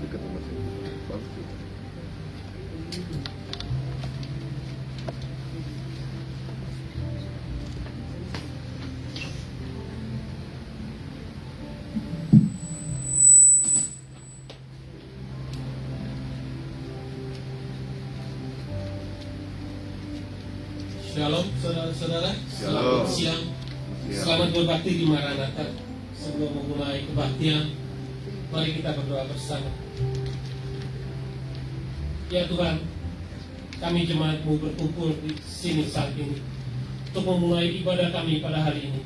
dekat rumah saya. Bagus juga. Shalom saudara-saudara, Shalom. siang. Selamat berbakti di Maranatha. Sebelum memulai kebaktian, mari kita berdoa bersama. Ya Tuhan, kami jemaat-Mu berkumpul di sini saat ini untuk memulai ibadah kami pada hari ini.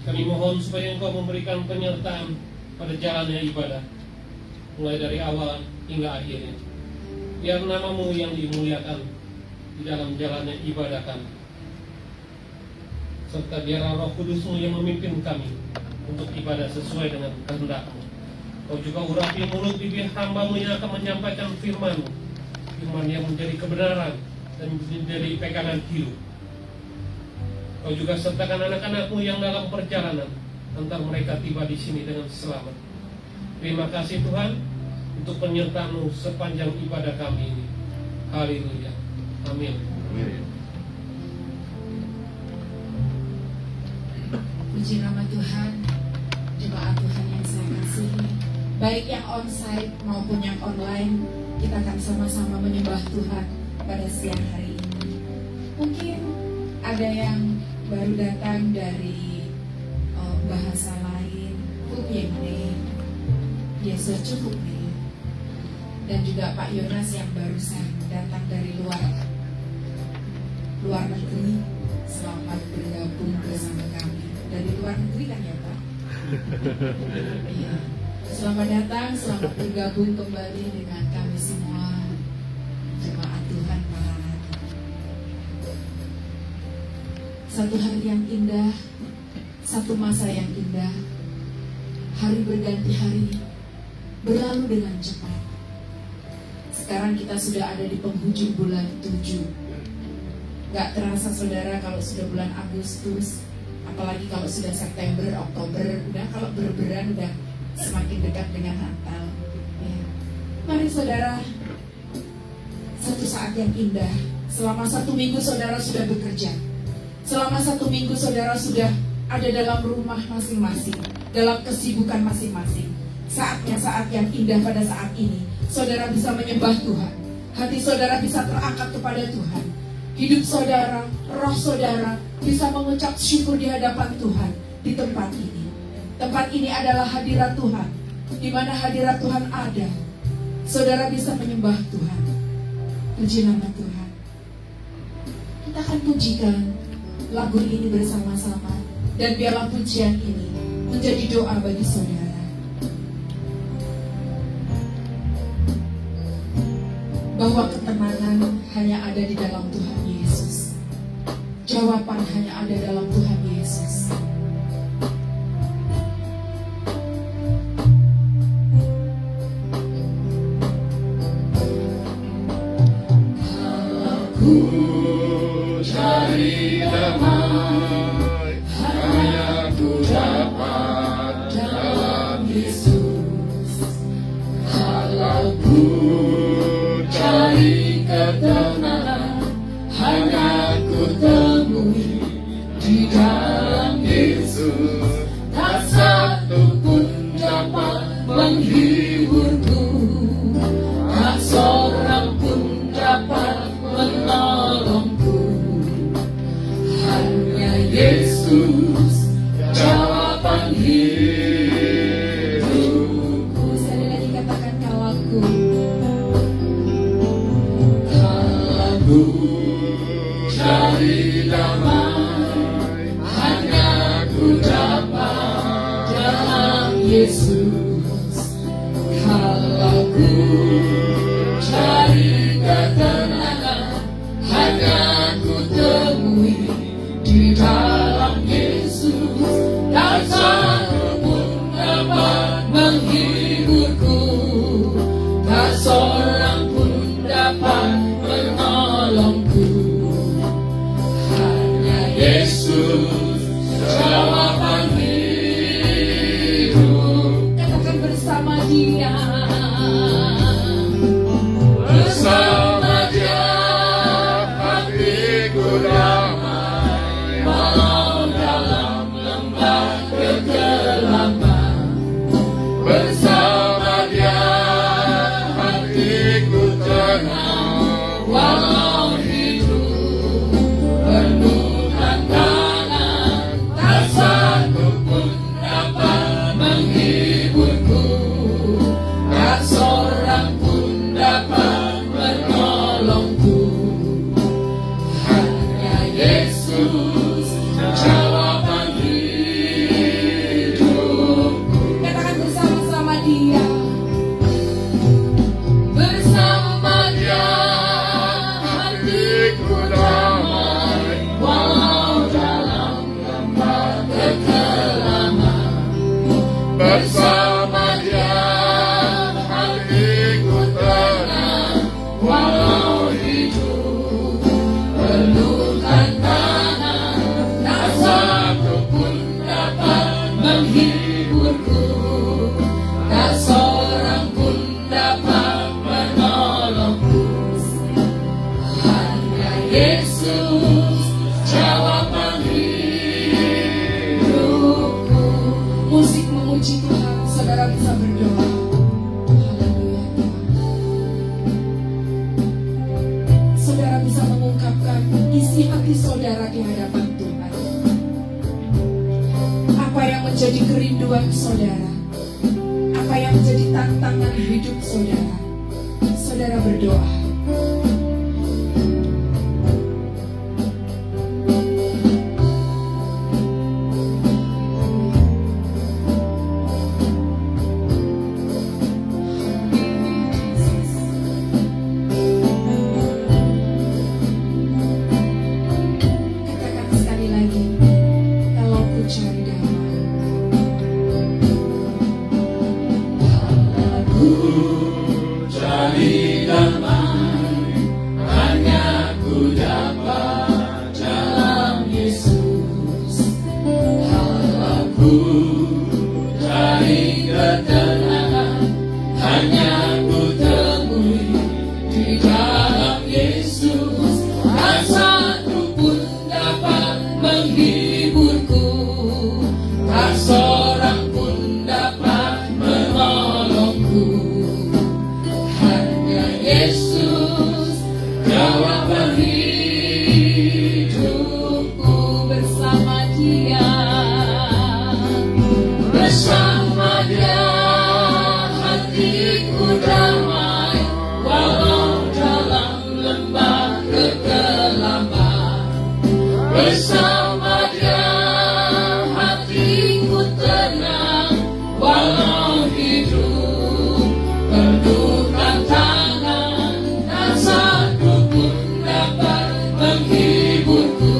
Kami mohon supaya Engkau memberikan penyertaan pada jalannya ibadah, mulai dari awal hingga akhirnya. Biar nama-Mu yang dimuliakan di dalam jalannya ibadah kami, serta biar Roh Kudus-Mu yang memimpin kami untuk ibadah sesuai dengan kehendak-Mu. Kau juga urapi mulut bibir hamba-Mu yang akan menyampaikan firman-Mu, firman yang menjadi kebenaran dan menjadi pegangan hidup. Kau juga sertakan anak-anak-Mu yang dalam perjalanan, antar mereka tiba di sini dengan selamat. Terima kasih Tuhan untuk penyertaan-Mu sepanjang ibadah kami ini. Haleluya. Amin. Amin. Puji nama Tuhan, jemaat Tuhan yang saya kasihi, baik yang onsite maupun yang online, kita akan sama-sama menyembah Tuhan pada siang hari ini. Mungkin ada yang baru datang dari bahasa lain, Pukyemne, Yesus cukup nih, dan juga Pak Yonas yang barusan datang dari luar negeri. Selamat bergabung bersama kami dari luar negeri kan ya Pak? Iya. Selamat datang, selamat bergabung kembali dengan kami semua jemaat Tuhan Maranatha. Satu hari yang indah, satu masa yang indah. Hari berganti hari, berlalu dengan cepat. Sekarang kita sudah ada di penghujung bulan 7. Gak terasa saudara kalau sudah bulan Agustus, apalagi kalau sudah September, Oktober, udah kalau berberan udah semakin dekat dengan Natal. Ya. Mari saudara, satu saat yang indah. Selama 1 minggu saudara sudah bekerja. Selama 1 minggu saudara sudah ada dalam rumah masing-masing, dalam kesibukan masing-masing. Saatnya saat yang indah pada saat ini. Saudara bisa menyembah Tuhan. Hati saudara bisa terangkat kepada Tuhan. Hidup saudara, roh saudara bisa mengucap syukur di hadapan Tuhan di tempat ini. Tempat ini adalah hadirat Tuhan. Di mana hadirat Tuhan ada, saudara bisa menyembah Tuhan. Puji nama Tuhan. Kita akan pujikan lagu ini bersama-sama. Dan biarlah pujian ini menjadi doa bagi saudara. Bahwa ketenangan hanya ada di dalam Tuhan Yesus. Jawaban hanya ada dalam Tuhan Yesus. Ku cari damai, hanya ku dapat dalam Yesus. Kalau ku cari ketenangan, hanya ku temui di dalam Yesus. Tak satu pun dapat menghiburku, tak seorang pun dapat menolongku. Hanya Yesus jawaban hidupku. Sekali lagi katakan kalau Ku cari damai, hanya ku dapat dalam Yesus. Kalau ku cari ketenangan, hanya ku temui di dalam Yesus. Tak satu pun dapat menghiburku, tak seorang pun dapat menolongku. Hanya Yesus jawaban hidupku. bersama Dia hatiku tenang, walau hidup penuh tantangan, tak satu pun dapat menghiburku, tak seorang pun dapat menolongku. Hanya Yesus jawaban hidupku. Musik memuji Tuhan, saudara bisa berdoa. Haleluya Tuhan. Saudara bisa mengungkapkan isi hati saudara di hadapan Tuhan. Apa yang menjadi kerinduan saudara, apa yang menjadi tantangan hidup saudara. Saudara berdoa. Katakan sekali lagi, kalau ku cari damai. Cari damai, hanya ku dapat dalam Yesus. Kalau aku cari ketenangan, hanya ku temui di dalam Yesus. Tak satu pun dapat menghiburku, tak seorang pun dapat menolongku. Hanya Yesus jawaban hidupku. Bersama Dia, bersama Dia hatiku damai, walau dalam lembah kegelapan. Bersama Dia hatiku tenang, walau hidup penuh tantangan, tak satu pun dapat menghiburku,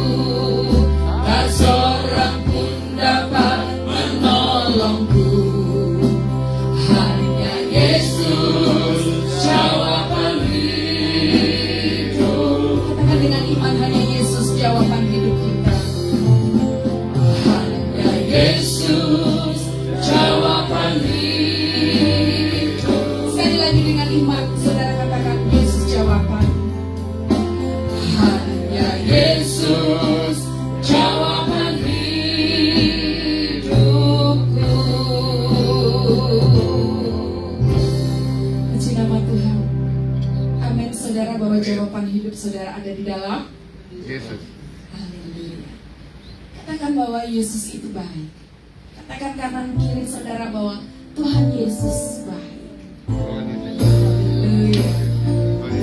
tak seorang pun dapat menolongku. Hanya Yesus jawaban hidup. Katakan dengan iman, hanya Yesus jawaban hidup kita. Hanya Yesus jawaban hidup. Sekali lagi dengan iman, saudara katakan Yesus jawaban. Hanya Yesus jawaban hidupku. Puji nama Tuhan. Amin saudara, bahwa jawaban hidup saudara ada di dalam Yesus. Haleluya. Katakan bahwa Yesus itu baik. Katakan kanan kiri saudara bahwa Tuhan Yesus baik. Haleluya.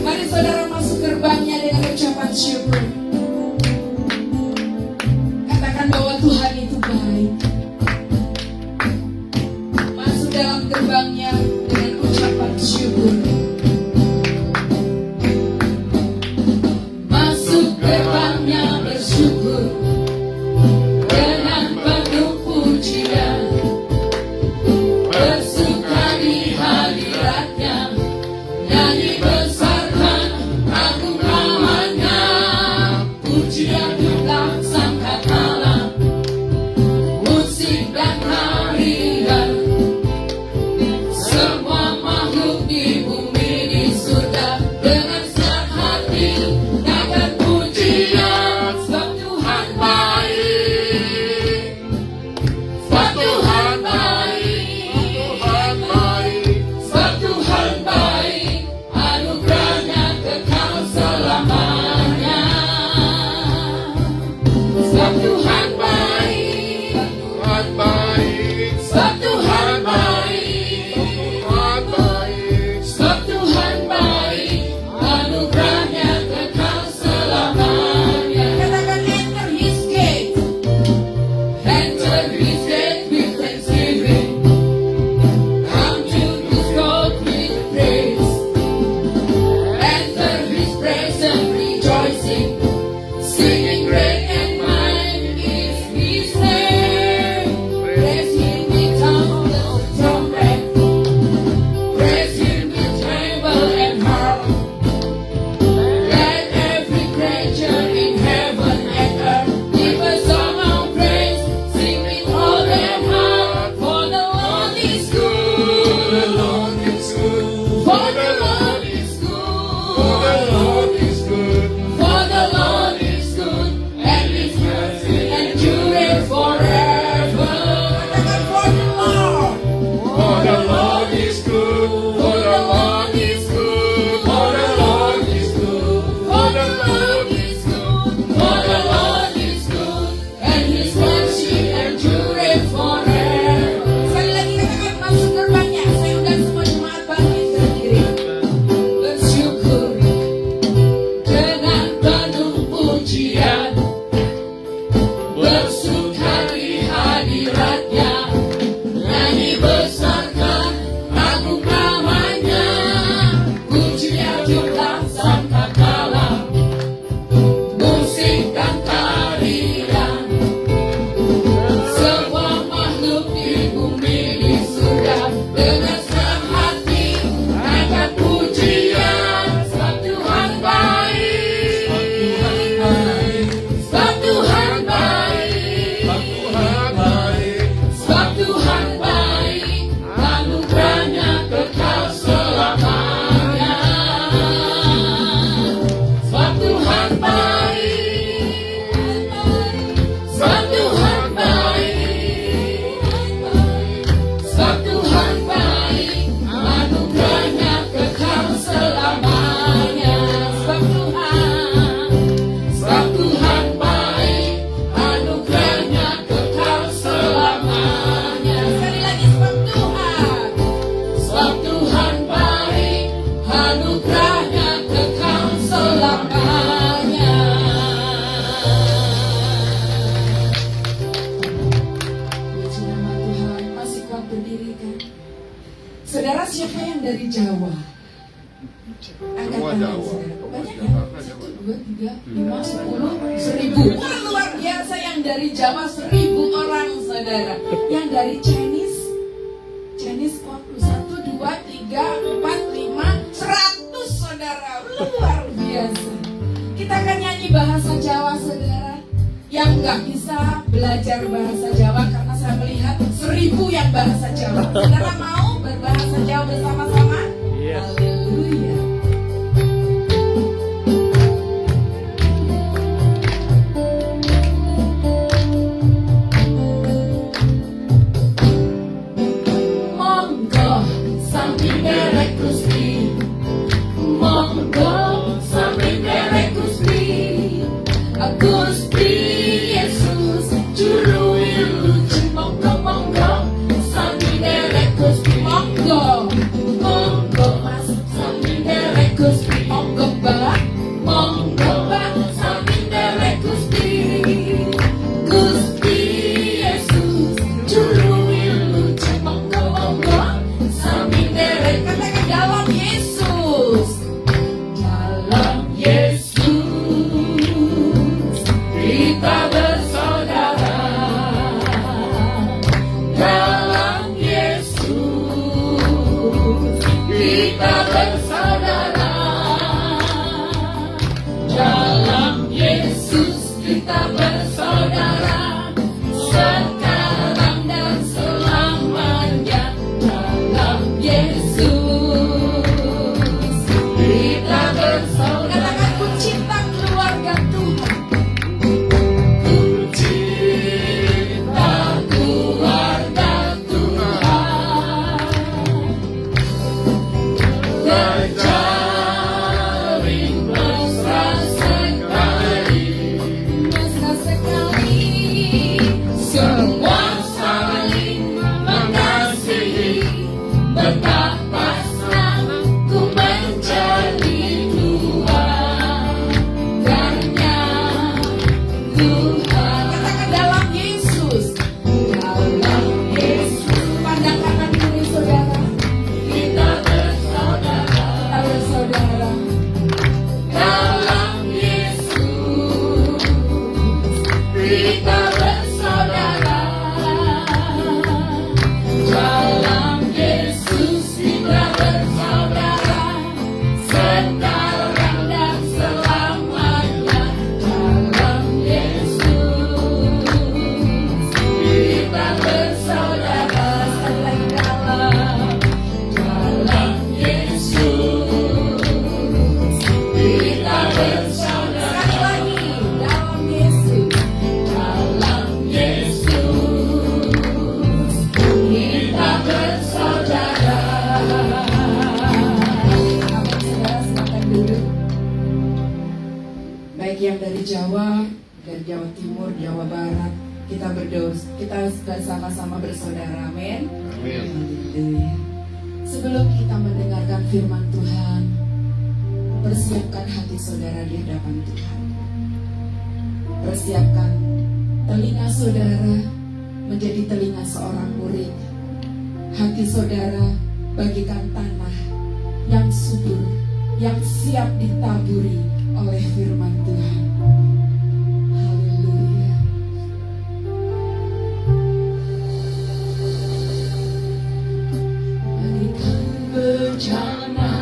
Mari saudara masuk gerbangnya dengan ucapan syukur. Katakan bahwa Tuhan itu baik. Masuk dalam gerbangnya dengan ucapan syukur. Masuk gerbangnya bersyukur dengan penuh pujian, bersuka di hadiratnya, nyanyi besarkan agung namanya. Pujian juga sangkatala, musik dan tarian, semua makhluk di bumi di surga dengan senang hati akan pujian. Sebab Tuhan baik, sebab Tuhan baik, sebab Tuhan baik, anugerahnya kekal selamanya. Sebab Tuhan baik, Tuhan baik. Saudara, siapa yang dari Jawa? Angkat Semua tangan, Jawa. saudara. Semua Banyak ya? Jawa. 1, 2, 3, 5, 10, 1000. Wah, luar biasa yang dari Jawa 1000 orang, saudara. Yang dari Chinese waktu 1, 2, 3, 4, 5, 100, saudara. Luar biasa. Kita akan nyanyi bahasa Jawa, saudara. Yang nggak bisa belajar bahasa Jawa karena saya melihat 1000 yang bahasa Jawa. Saudara mau berbahasa Jawa bersama-sama? Haleluya. Monggo sambil derek Gusti, monggo sambil derek Gusti, Gusti Yesus juru wilujeng. Monggo monggo sambil derek Gusti, monggo monggo mas sambil derek Gusti, monggo mbak sambil derek Gusti, Gusti Yesus juru wilujeng. Monggo monggo sambil derek. Katakan dalam Yesus, dalam Yesus kita bersaudara, dalam Yesus kita bersaudara, dalam Yesus kita bersaudara, sekarang dan selamanya. Dalam Yesus kita bersaudara. Katakan ku cinta keluarga Tuhan, ku cinta keluarga Tuhan, terjalin mesra sekali, semua saling mengasihi. Betapa senang ku menjadi keluarganya Tuhan. Katakan dalam Yesus, dalam Yesus. Pandang kanan kiri, saudara. Kita bersaudara, kita bersaudara. Dalam Yesus kita bersaudara, dalam Yesus kita bersaudara, sekarang dan selamanya. Dalam Yesus kita bersaudara. Sekali dalam Yesus kita bersaudara. Sekali lagi, dalam Yesus, dalam Yesus kita bersaudara. Saudara, silakan duduk. Baik yang dari Jawa, dari Jawa Timur, Jawa Barat, kita berdoa, kita bersama-sama bersaudara. Amin. Amin. Haleluya. Sebelum kita mendengarkan firman Tuhan, persiapkan hati saudara di hadapan Tuhan. Persiapkan telinga saudara menjadi telinga seorang murid. Hati saudara bagikan tanah yang subur, yang siap ditaburi oleh firman Tuhan. Haleluya. Bagikan bencana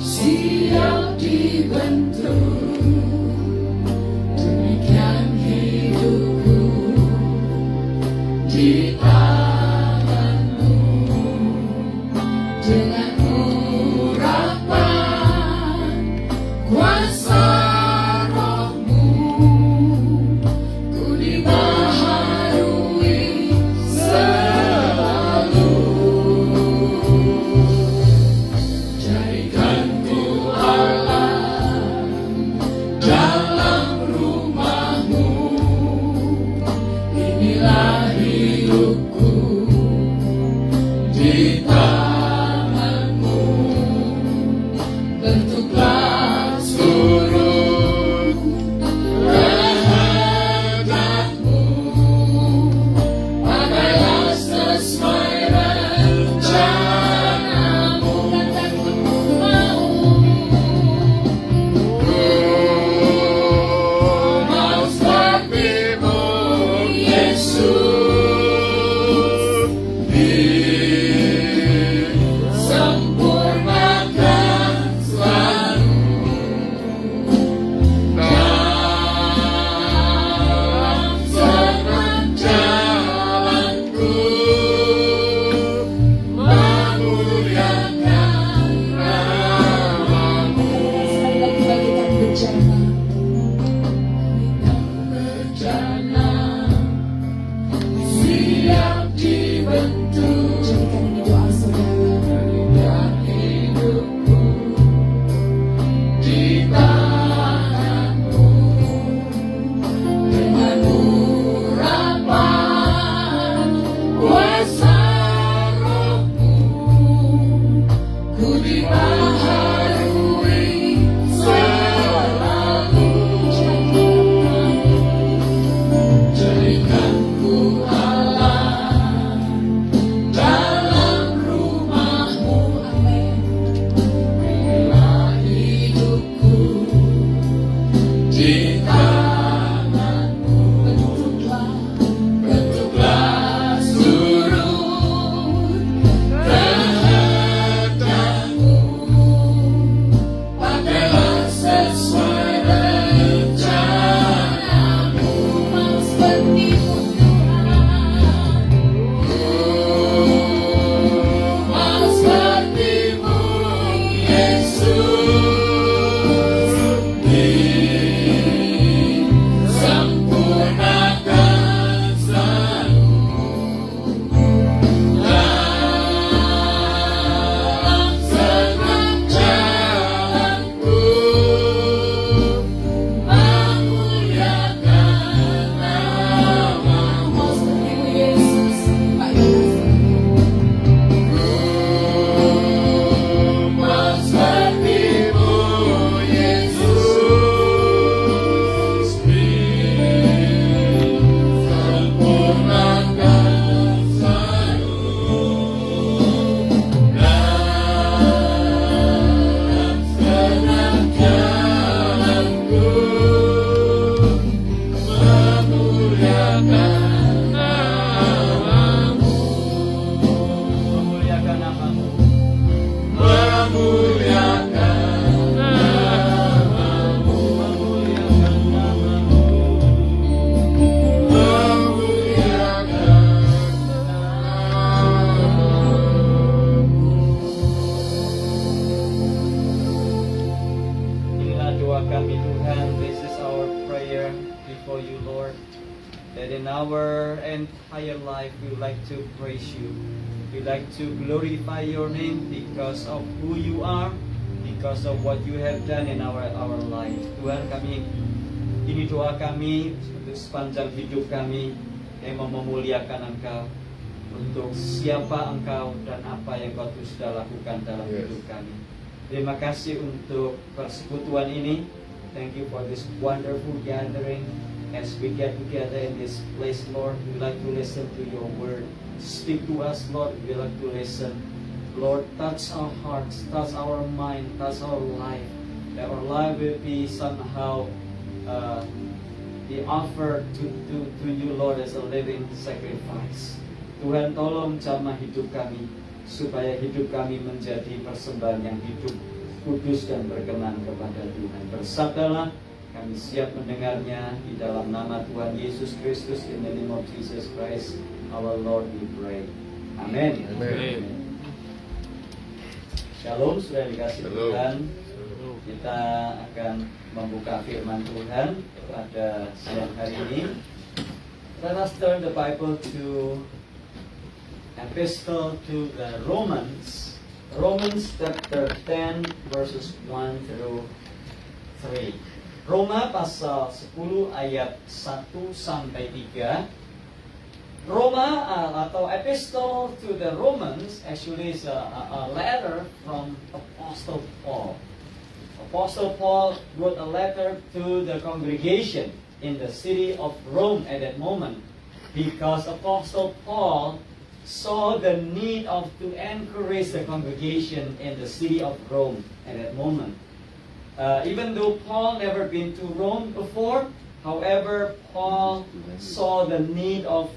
siap dibentuk, demikian hidupku di tanganmu, dengan urapan kuasa rohmu, ku dibaharui selalu. Jadikanku Allah dalam rumahmu, inilah hidupku. Jadikan ini doa saudara. hidupku di tanganmu, dengan urapan kuasa rohmu, ku dibaharui selalu. Jadikanku Allah dalam rumahmu, berilah hidupku di tanganmu. Bentuklah seluruh kehendakmu, pakailah sesuai rencanamu. Mau sepertimu Tuhan, mau sepertimu Yesus, disempurnakan selalu dalam segenap jalanku, memuliakan namamu. Mau sepertimu Yesus. Pak Yonas. Mau sepertimu Yesus, disempurnakan selalu dalam segenap jalanku, memuliakan namamu. Memuliakan namamu. Memuliakan namamu, Memuliakan namamu. memuliakan Inilah doa kami Tuhan. This is our prayer before you, Lord. That in our entire life we would like to praise you. We like to glorify your name because of who you are, because of what you have done in our life. Tuhan, ini doa kami untuk sepanjang hidup kami yang mau memuliakan Engkau, untuk siapa Engkau dan apa yang Kau sudah lakukan dalam Yes. hidup kami. Terima kasih untuk persekutuan ini. Thank you for this wonderful gathering. As we get together in this place, Lord, we like to listen to your word. Speak to us, Lord. We like to listen. Lord, touch our hearts, touch our mind, touch our life. That our life will be somehow be offered to you, Lord, as a living sacrifice. Tuhan, tolong jamah hidup kami, supaya hidup kami menjadi persembahan yang hidup, kudus dan berkenan kepada Tuhan. Bersabdalah, kami siap mendengarnya di dalam nama Tuhan Yesus Kristus. In the name of Jesus Christ, our Lord, we pray. Amin. Amin. Shalom, sudah dikasih Shalom. Tuhan. Kita akan membuka firman Tuhan pada siang hari ini. Let us turn the Bible to Epistle to the Romans. Romans chapter 10 verses 1 through 3. Roma pasal 10 ayat 1 sampai 3. Roma atau Epistle to the Romans actually is a letter from Apostle Paul. Apostle Paul wrote a letter to the congregation in the city of Rome at that moment, because Apostle Paul saw the need to encourage the congregation in the city of Rome at that moment. Even though Paul never been to Rome before, however, Paul saw the need of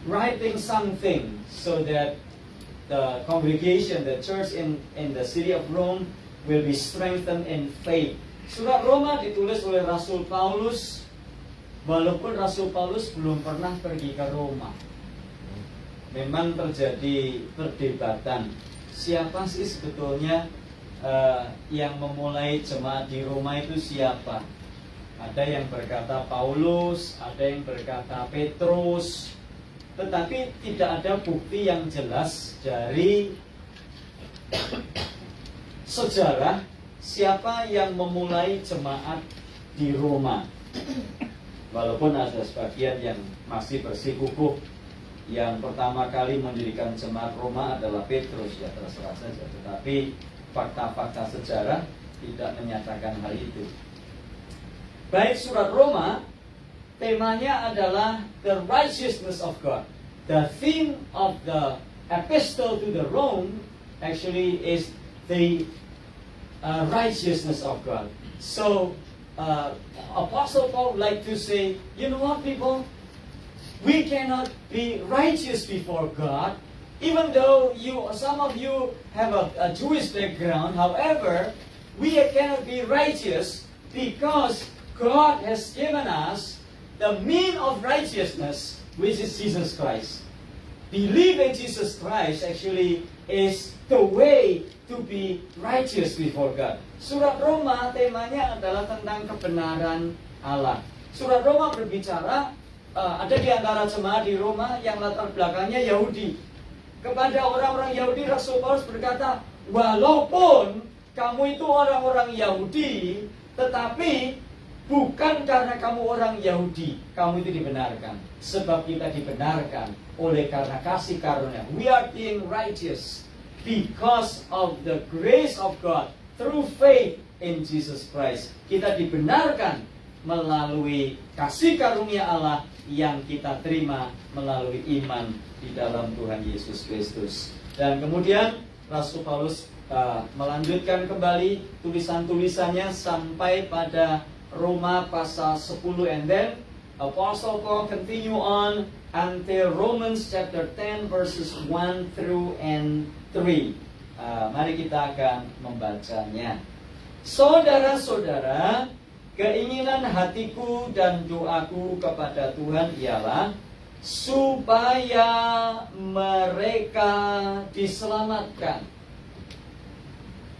writing something so that the congregation, the church in the city of Rome will be strengthened in faith. Surat Roma ditulis oleh Rasul Paulus, walaupun Rasul Paulus belum pernah pergi ke Roma. Memang terjadi perdebatan, siapa sih sebetulnya yang memulai jemaat di Roma itu siapa? Ada yang berkata Paulus, ada yang berkata Petrus, tetapi tidak ada bukti yang jelas dari sejarah siapa yang memulai jemaat di Roma. Walaupun ada sebagian yang masih bersikukuh, yang pertama kali mendirikan jemaat Roma adalah Petrus, ya terserah saja. Tetapi fakta-fakta sejarah tidak menyatakan hal itu. Baik surat Roma, temanya adalah the righteousness of God. The theme of the epistle to the Rome actually is the righteousness of God. So Apostle Paul like to say, you know what, people? We cannot be righteous before God, even though some of you have a Jewish background. However, we cannot be righteous because God has given us the mean of righteousness, which is Jesus Christ. Believe in Jesus Christ actually is the way to be righteous before God. Surat Roma temanya adalah tentang kebenaran Allah. Surat Roma berbicara, ada di antara jemaat di Roma yang latar belakangnya Yahudi. Kepada orang-orang Yahudi, Rasul Paulus berkata, walaupun kamu itu orang-orang Yahudi, tetapi bukan karena kamu orang Yahudi, kamu itu dibenarkan. Sebab kita dibenarkan oleh karena kasih karunia. We are being righteous because of the grace of God through faith in Jesus Christ. Kita dibenarkan melalui kasih karunia Allah yang kita terima melalui iman di dalam Tuhan Yesus Kristus. Dan kemudian Rasul Paulus melanjutkan kembali tulisan-tulisannya sampai pada Roma pasal 10, and then Apostle Paul continue on until Romans chapter 10 verses 1 through and 3. Mari kita akan membacanya. Saudara-saudara, keinginan hatiku dan doaku kepada Tuhan ialah supaya mereka diselamatkan.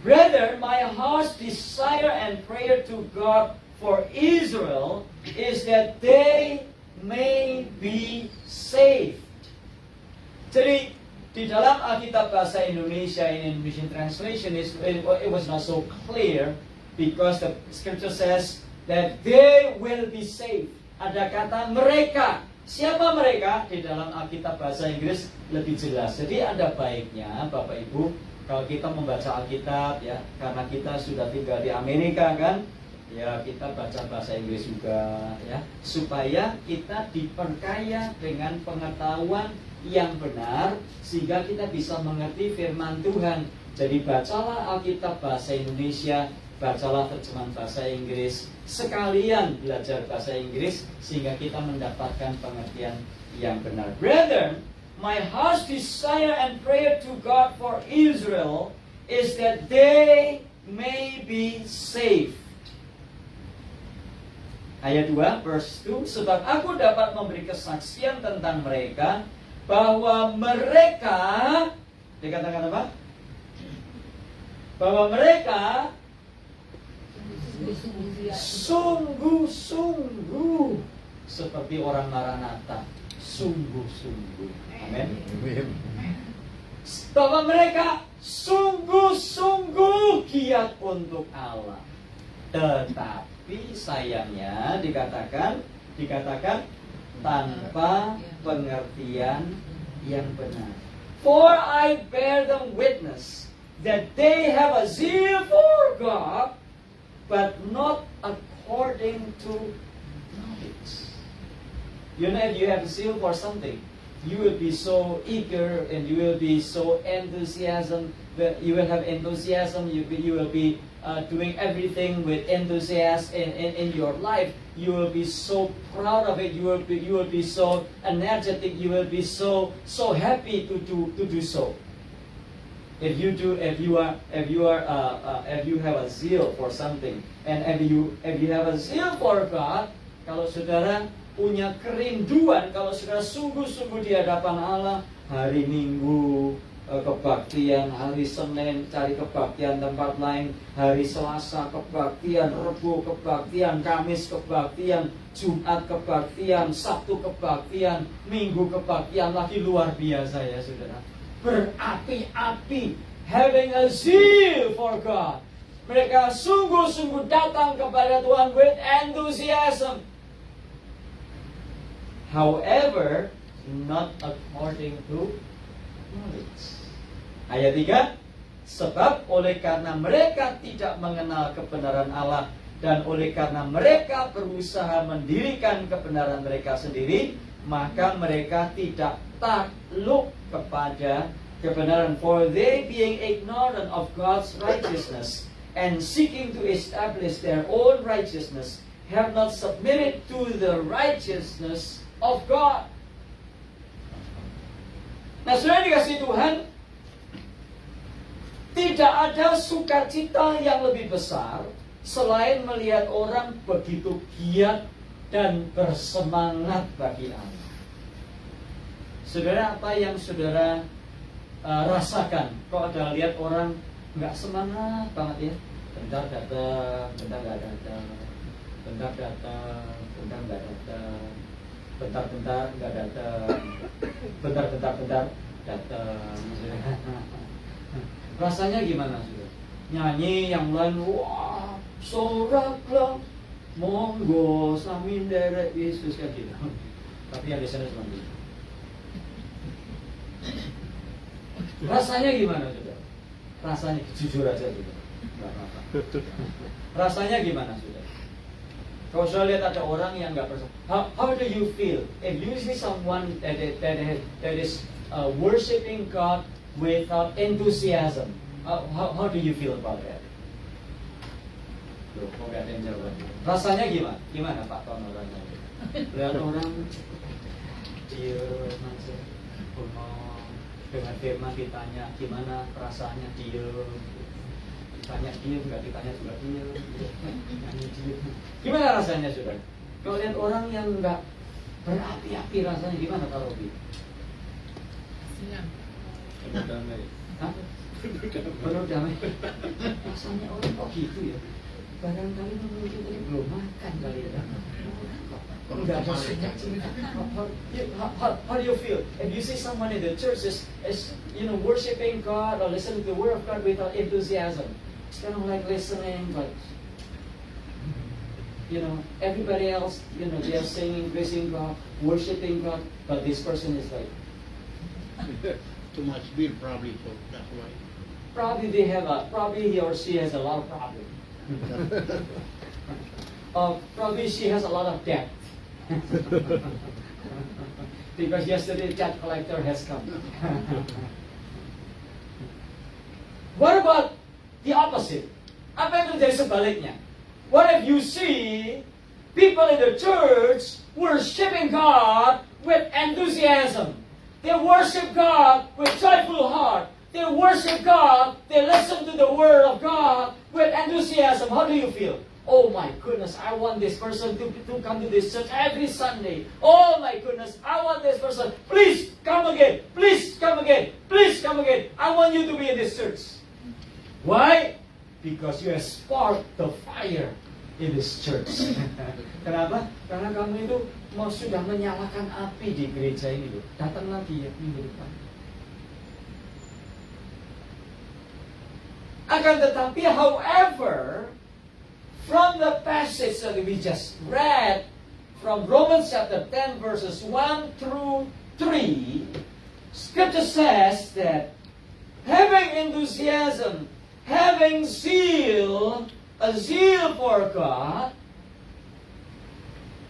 Brother, my heart's desire and prayer to God for Israel is that they may be saved. Jadi di dalam Alkitab bahasa Indonesia in Indonesian translation it was not so clear because the scripture says that they will be saved. Ada kata mereka. Siapa mereka? Di dalam Alkitab bahasa Inggris lebih jelas. Jadi ada baiknya Bapak Ibu kalau kita membaca Alkitab ya, karena kita sudah tinggal di Amerika kan, ya kita baca bahasa Inggris juga ya, supaya kita diperkaya dengan pengetahuan yang benar sehingga kita bisa mengerti firman Tuhan. Jadi bacalah Alkitab bahasa Indonesia, bacalah terjemahan bahasa Inggris, sekalian belajar bahasa Inggris sehingga kita mendapatkan pengertian yang benar. Brother, my heart's desire and prayer to God for Israel is that they may be saved. Ayat 2, verse 2, sebab aku dapat memberi kesaksian tentang mereka bahwa mereka, dikatakan apa? Bahwa mereka sungguh-sungguh seperti orang Maranatha, sungguh-sungguh. Amin. Bahwa mereka sungguh-sungguh giat untuk Allah. Tetapi sayangnya dikatakan tanpa pengertian yang benar. For I bear them witness that they have a zeal for God, but not according to knowledge. You know, if you have a zeal for something, you will be so eager and you will be so enthusiasm. You will have enthusiasm. You will be doing everything with enthusiasm in your life. You will be so proud of it. You will be so energetic. You will be so happy to do so. If you have a zeal for something, and if you have a zeal for God, kalau saudara punya kerinduan, kalau saudara sungguh-sungguh di hadapan Allah, hari Minggu kebaktian hari Senin, cari kebaktian tempat lain, hari Selasa kebaktian, Rebo kebaktian, Kamis kebaktian, Jumat kebaktian, Sabtu kebaktian, Minggu kebaktian lagi. Luar biasa ya saudara, berapi-api, having a zeal for God. Mereka sungguh-sungguh datang kepada Tuhan with enthusiasm. However, not according to knowledge. Ayat 3, sebab oleh karena mereka tidak mengenal kebenaran Allah dan oleh karena mereka berusaha mendirikan kebenaran mereka sendiri, maka mereka tidak takluk kepada kebenaran. For they being ignorant of God's righteousness and seeking to establish their own righteousness, have not submitted to the righteousness of God. Nah, sudah dikasih Tuhan, tidak ada sukacita yang lebih besar selain melihat orang begitu giat dan bersemangat bagi Allah. Saudara, apa yang saudara rasakan kalau ada lihat orang nggak semangat banget ya? Bentar datang, bentar nggak datang, bentar datang, bentar nggak datang, bentar-bentar nggak datang, bentar datang. Rasanya gimana sudah? Nyanyi yang lain, wah, soraklah, monggo, samin derek Yesus kan gitu. Tapi yang di sana cuma gitu. Rasanya gimana sudah? Rasanya jujur aja gitu. Nggak apa-apa. Rasanya gimana sudah? Kalau saya lihat ada orang yang nggak percaya, how do you feel if you see someone that is worshiping God without enthusiasm? How do you feel about that? Loh, kok nggak ada yang jawab? Rasanya gimana? Gimana Pak Tono rasanya? Lihat orang diem aja, dengan firman ditanya gimana perasaannya, diem. Ditanya diem, nggak ditanya juga diem. Nyanyi diem. Gimana rasanya sudah? Kalau lihat orang yang nggak berapi-api rasanya gimana Pak Robi? Penuh damai. Hah? Penuh damai. Rasanya orang kok gitu ya? Barangkali mungkin tadi belum makan kali ya. Enggak ada sukacita. How do you feel? If you see someone in the church is worshiping God or listening to the word of God without enthusiasm, it's kind of like listening, but everybody else, they are singing, praising God, worshiping God, but this person is like, Too much beer probably, so that's why. probably he or she has a lot of problems. Probably she has a lot of debt. Because yesterday debt collector has come. What about the opposite? Apa yang terjadi sebaliknya? What if you see people in the church worshiping God with enthusiasm? They worship God with joyful heart. They worship God. They listen to the word of God with enthusiasm. How do you feel? Oh my goodness, I want this person to come to this church every Sunday. Oh my goodness, I want this person. Please come again. Please come again. Please come again. I want you to be in this church. Why? Because you have sparked the fire in this church. Kenapa? Karena kamu itu sudah menyalakan api di gereja ini loh. Datang lagi ya minggu depan. Akan tetapi, however, from the passage that we just read from Romans chapter 10 verses 1 through 3, Scripture says that having enthusiasm, having zeal, a zeal for God,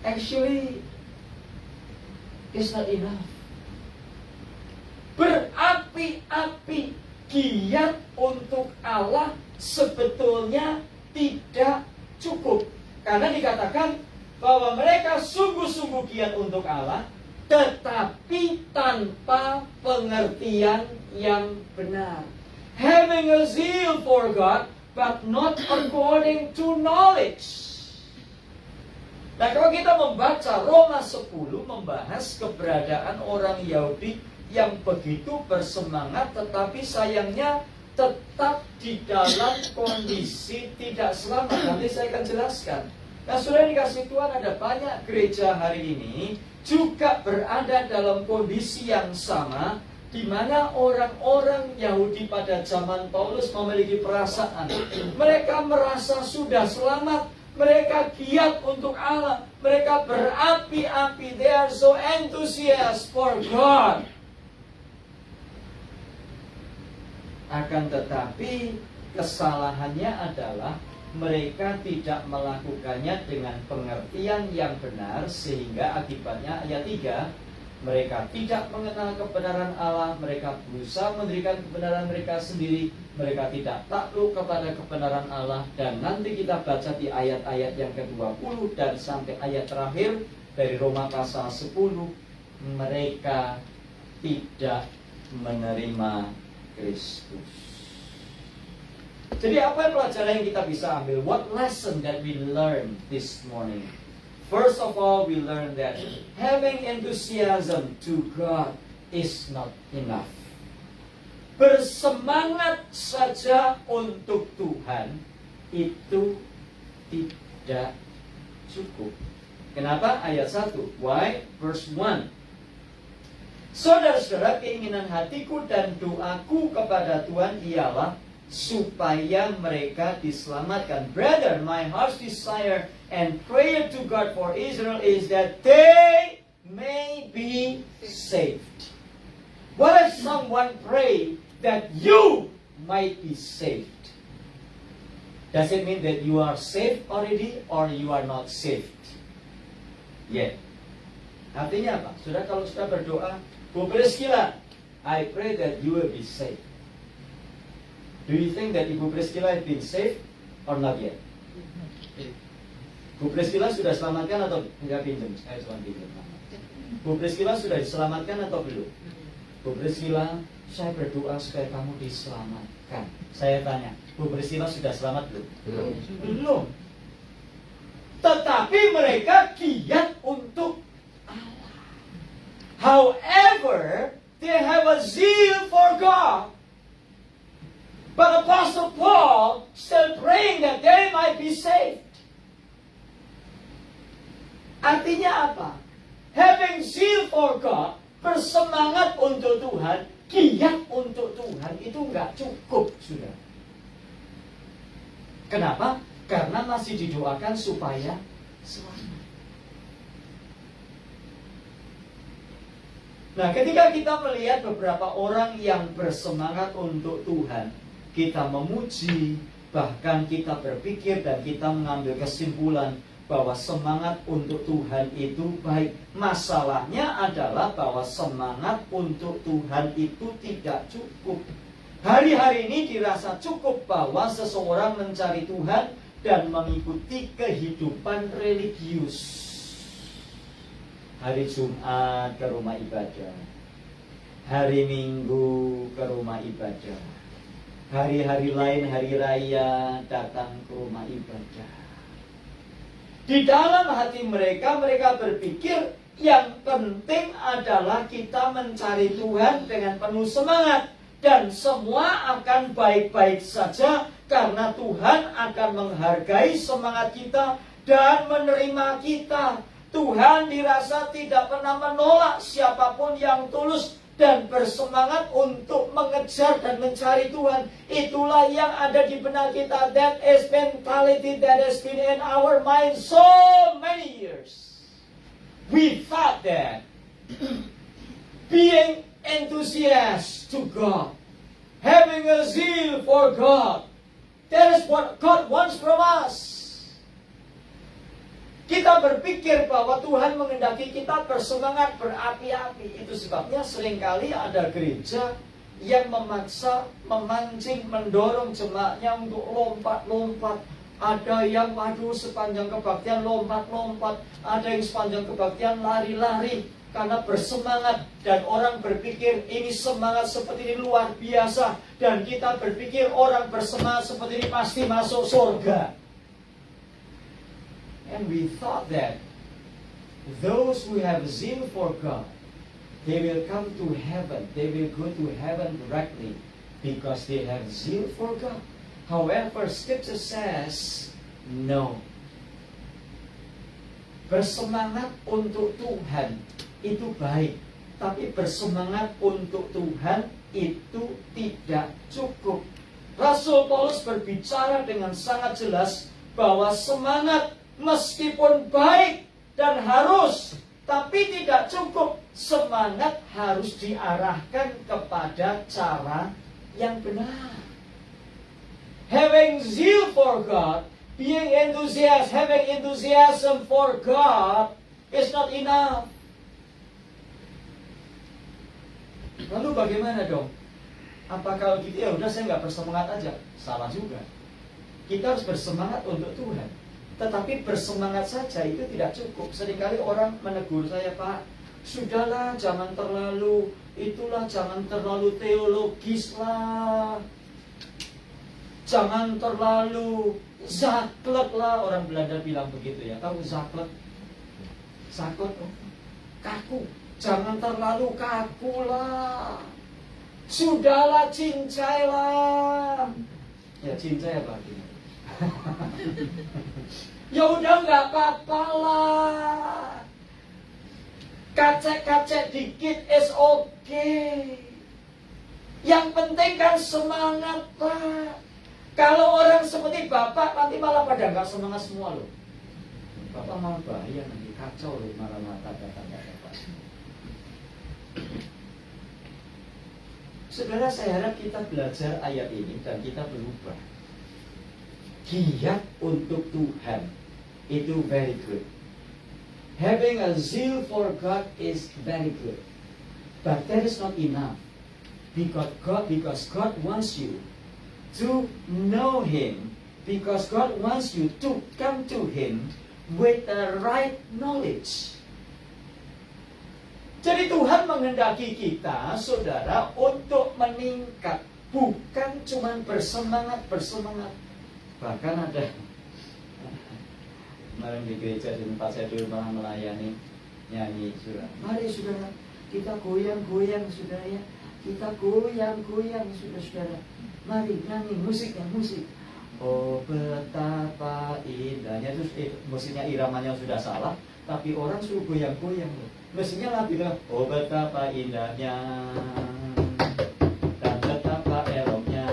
actually is not enough. Berapi-api giat untuk Allah sebetulnya tidak cukup. Karena dikatakan bahwa mereka sungguh-sungguh giat untuk Allah, tetapi tanpa pengertian yang benar. Having a zeal for God, but not according to knowledge. Nah, kalau kita membaca Roma 10 membahas keberadaan orang Yahudi yang begitu bersemangat, tetapi sayangnya tetap di dalam kondisi tidak selamat. Nanti saya akan jelaskan. Nah, sudah dikasih Tuhan, ada banyak gereja hari ini juga berada dalam kondisi yang sama, di mana orang-orang Yahudi pada zaman Paulus memiliki perasaan. Mereka merasa sudah selamat, mereka giat untuk Allah, mereka berapi-api, they are so enthusiastic for God. Akan tetapi kesalahannya adalah mereka tidak melakukannya dengan pengertian yang benar, sehingga akibatnya ayat 3, mereka tidak mengenal kebenaran Allah, mereka berusaha mendirikan kebenaran mereka sendiri, mereka tidak takluk kepada kebenaran Allah. Dan nanti kita baca di ayat-ayat yang ke-20 dan sampai ayat terakhir dari Roma pasal 10, mereka tidak menerima Kristus. Jadi apa pelajaran yang kita bisa ambil? What lesson that we learn this morning? First of all, we learn that having enthusiasm to God is not enough. Bersemangat saja untuk Tuhan itu tidak cukup. Kenapa? Ayat 1. Why? Verse 1. Saudara-saudara, keinginan hatiku dan doaku kepada Tuhan ialah supaya mereka diselamatkan. Brother, my heart's desire and prayer to God for Israel is that they may be saved. What if someone pray that you might be saved? Does it mean that you are saved already or you are not saved yet? Artinya apa? Sudah, kalau sudah berdoa, Bu Priscilla, I pray that you will be saved. Do you think that Ibu Priscilla has been saved or not yet? Bu Priscilla sudah selamatkan atau enggak? Pinjam? Saya cuma pinjam. Bu Priscilla sudah diselamatkan atau belum? Bu Priscilla, saya berdoa supaya kamu diselamatkan. Saya tanya, Bu Priscilla sudah selamat belum? Belum. Tetapi mereka giat untuk Allah. However, they have a zeal for God. But Apostle Paul still praying that they might be saved. Artinya apa? Having zeal for God, bersemangat untuk Tuhan, giat untuk Tuhan, itu nggak cukup, sudah. Kenapa? Karena masih didoakan supaya selamat. Nah, ketika kita melihat beberapa orang yang bersemangat untuk Tuhan, kita memuji, bahkan kita berpikir dan kita mengambil kesimpulan bahwa semangat untuk Tuhan itu baik. Masalahnya adalah bahwa semangat untuk Tuhan itu tidak cukup. Hari-hari ini dirasa cukup bahwa seseorang mencari Tuhan dan mengikuti kehidupan religius. Hari Jumat ke rumah ibadah, hari Minggu ke rumah ibadah, hari-hari lain, hari raya datang ke rumah ibadah. Di dalam hati mereka, mereka berpikir yang penting adalah kita mencari Tuhan dengan penuh semangat, dan semua akan baik-baik saja karena Tuhan akan menghargai semangat kita dan menerima kita. Tuhan dirasa tidak pernah menolak siapapun yang tulus dan bersemangat untuk mengejar dan mencari Tuhan. Itulah yang ada di benak kita. That is mentality that has been in our mind so many years. We thought that being enthusiastic to God, having a zeal for God, that is what God wants from us. Kita berpikir bahwa Tuhan menghendaki kita bersemangat, berapi-api. Itu sebabnya seringkali ada gereja yang memaksa, memancing, mendorong jemaatnya untuk lompat-lompat. Ada yang sepanjang kebaktian lompat-lompat. Ada yang sepanjang kebaktian lari-lari karena bersemangat. Dan orang berpikir ini semangat seperti ini luar biasa. Dan kita berpikir orang bersemangat seperti ini pasti masuk surga. And we thought that those who have zeal for God, They will come to heaven. They will go to heaven directly because they have zeal for God. However, Scripture says, no. Bersemangat untuk Tuhan itu baik, tapi bersemangat untuk Tuhan itu tidak cukup. Rasul Paulus berbicara dengan sangat jelas bahwa semangat meskipun baik dan harus, tapi tidak cukup. Semangat harus diarahkan kepada cara yang benar. Having zeal for God, being enthusiastic, having enthusiasm for God is not enough. Lalu bagaimana dong? Apa kalau gitu ya udah saya nggak bersemangat aja? Salah juga. Kita harus bersemangat untuk Tuhan. Tetapi bersemangat saja itu tidak cukup. Seringkali orang menegur saya, Pak, sudahlah jangan terlalu teologis lah. Jangan terlalu zaklek lah. Orang Belanda bilang begitu ya. Tahu zaklek? Zakut, kaku. Jangan terlalu kaku lah. Sudahlah, cincai lah. Ya cincai apa artinya? Ya udah nggak apa-apa lah. Kacek-kacek dikit is okay. Yang penting kan semangat, Pak. Kalau orang seperti Bapak nanti malah pada nggak semangat semua loh. Bapak malah bahaya nanti, kacau loh malah kata-kata Bapak. Saudara, saya harap kita belajar ayat ini dan kita berubah. Giat untuk Tuhan itu very good. Having a zeal for God is very good. But that is not enough. Because God wants you to know Him. Because God wants you to come to Him with the right knowledge. Jadi Tuhan menghendaki kita, saudara, untuk meningkat. Bukan cuma bersemangat. Bahkan ada kemarin di gereja di tempat saya dulu malah melayani, nyanyi saudara. Mari saudara, kita goyang-goyang saudara ya. Kita goyang-goyang saudara. Mari nyanyi musik. Oh betapa indahnya. Terus musiknya iramanya sudah salah, tapi orang suruh goyang-goyang loh. Mestinya lah bilang, oh betapa indahnya dan betapa eloknya.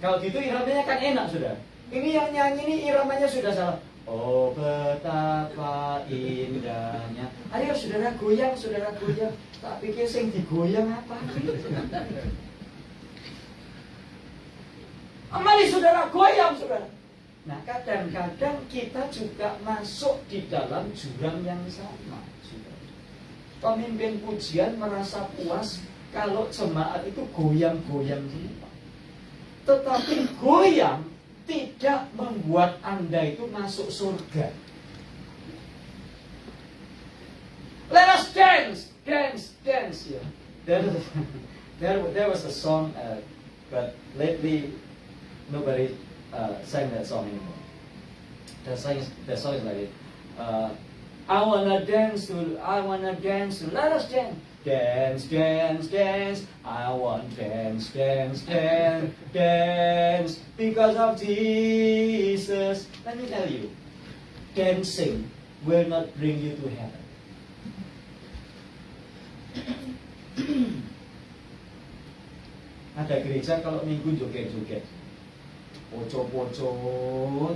Kalau gitu iramanya kan enak sudah. Ini yang nyanyi ini iramanya sudah salah. Oh betapa indahnya. Ayo saudara goyang. Tak pikir sing digoyang apa? Mari saudara goyang saudara. Nah kadang-kadang kita juga masuk di dalam jurang yang sama saudara. Pemimpin pujian merasa puas kalau jemaat itu goyang-goyang semua. Tetapi goyang tidak membuat Anda itu masuk surga. Let us dance. Yeah. There was a song, but lately nobody sang that song anymore. The song is like it. I wanna dance to, let us dance. Dance, I want dance, because of Jesus. Let me tell you, dancing will not bring you to heaven. Ada gereja kalau minggu joget-joget, poco-poco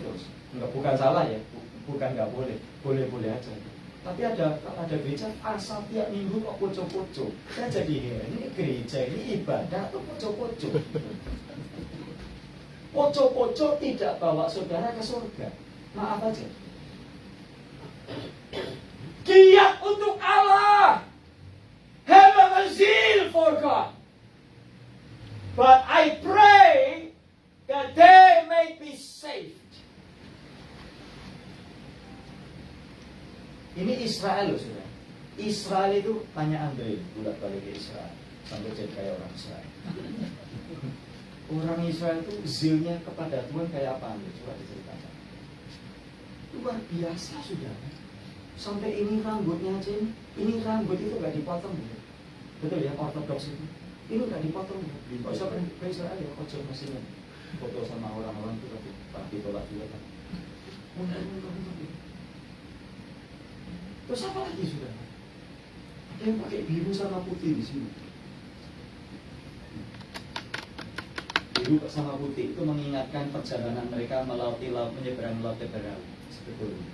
terus. Bukan salah ya, bukan nggak boleh, boleh aja. Tapi ada gereja asal tiap minggu kok poco-poco. Saya jadi heran, ini gereja ini ibadah atau poco-poco? Poco-poco tidak bawa saudara ke surga. Maaf aja. Giat untuk Allah. Have a zeal for God. But I pray that they may be saved. Ini Israel loh sudah. Israel itu tanya Andre, bulat balik ke Israel sampai jadi kayak orang Israel. Orang Israel itu zilnya kepada Tuhan kayak apa Andre? Coba diceritakan. Luar biasa sudah. Sampai ini rambutnya aja ini rambut itu gak dipotong gitu. Betul ya, ortodoks itu. Ini gak dipotong gitu. Kok siapa yang Israel ya, kocok mesinnya. Foto sama orang-orang itu tapi ditolak juga kan. Mundur. Terus apa lagi sudah? Ada yang pakai biru sama putih di sini. Biru sama putih itu mengingatkan perjalanan mereka melewati laut, menyeberang laut Teberau. Sebetulnya.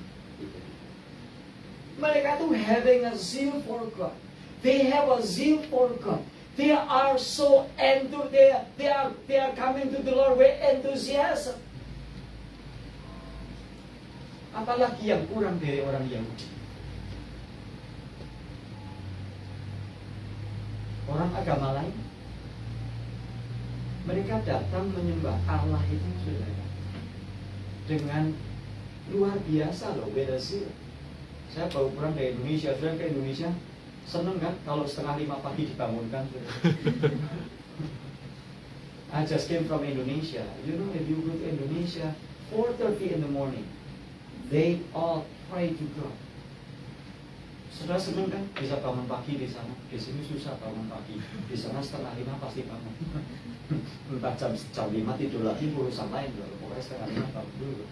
Mereka tuh having a zeal for God. They have a zeal for God. They are so they are coming to the Lord with enthusiasm. Apalagi yang kurang dari orang Yahudi. Orang agama lain, mereka datang menyembah Allah itu saudara dengan luar biasa loh, with a zeal. Saya baru pulang dari Indonesia, sudah ke Indonesia, seneng kan kalau 4:30 pagi dibangunkan. I just came from Indonesia. You know, if you go to Indonesia, 4:30 in the morning, they all pray to God. Sudah seneng kan bisa bangun pagi di sana. Di sini susah bangun pagi. Di sana 4:30 pasti bangun. Entah jam 5 tidur lagi urusan lain loh. Pokoknya 4:30 bangun dulu.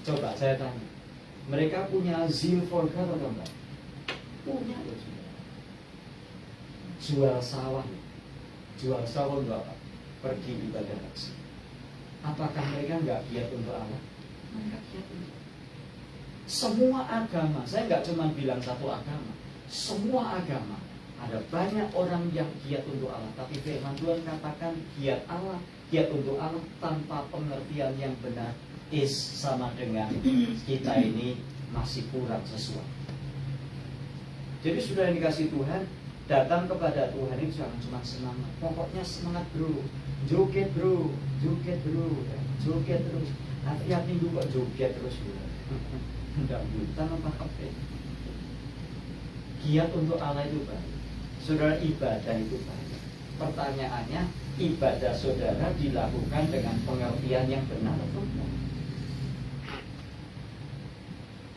Coba saya tanya. Mereka punya zeal for God atau enggak? Punya loh saudara. Jual sawah. Jual sawah untuk apa? Pergi ibadah haji. Apakah mereka enggak giat untuk Allah? Mereka giat untuk Allah. Semua agama, saya enggak cuma bilang satu agama. Semua agama. Ada banyak orang yang giat untuk Allah. Tapi firman Tuhan katakan giat Allah, giat untuk Allah tanpa pengertian yang benar is sama dengan kita ini masih kurang sesuatu. Jadi sudah dikasih Tuhan, datang kepada Tuhan itu jangan cuma semangat. Pokoknya semangat bro, joget bro, joget bro, joget terus. Nanti tiap minggu kok joget terus bro. Tidak buta apa-apa. Giat untuk Allah itu baik. Saudara, ibadah itu baik. Pertanyaannya, ibadah saudara dilakukan dengan pengertian yang benar atau tidak?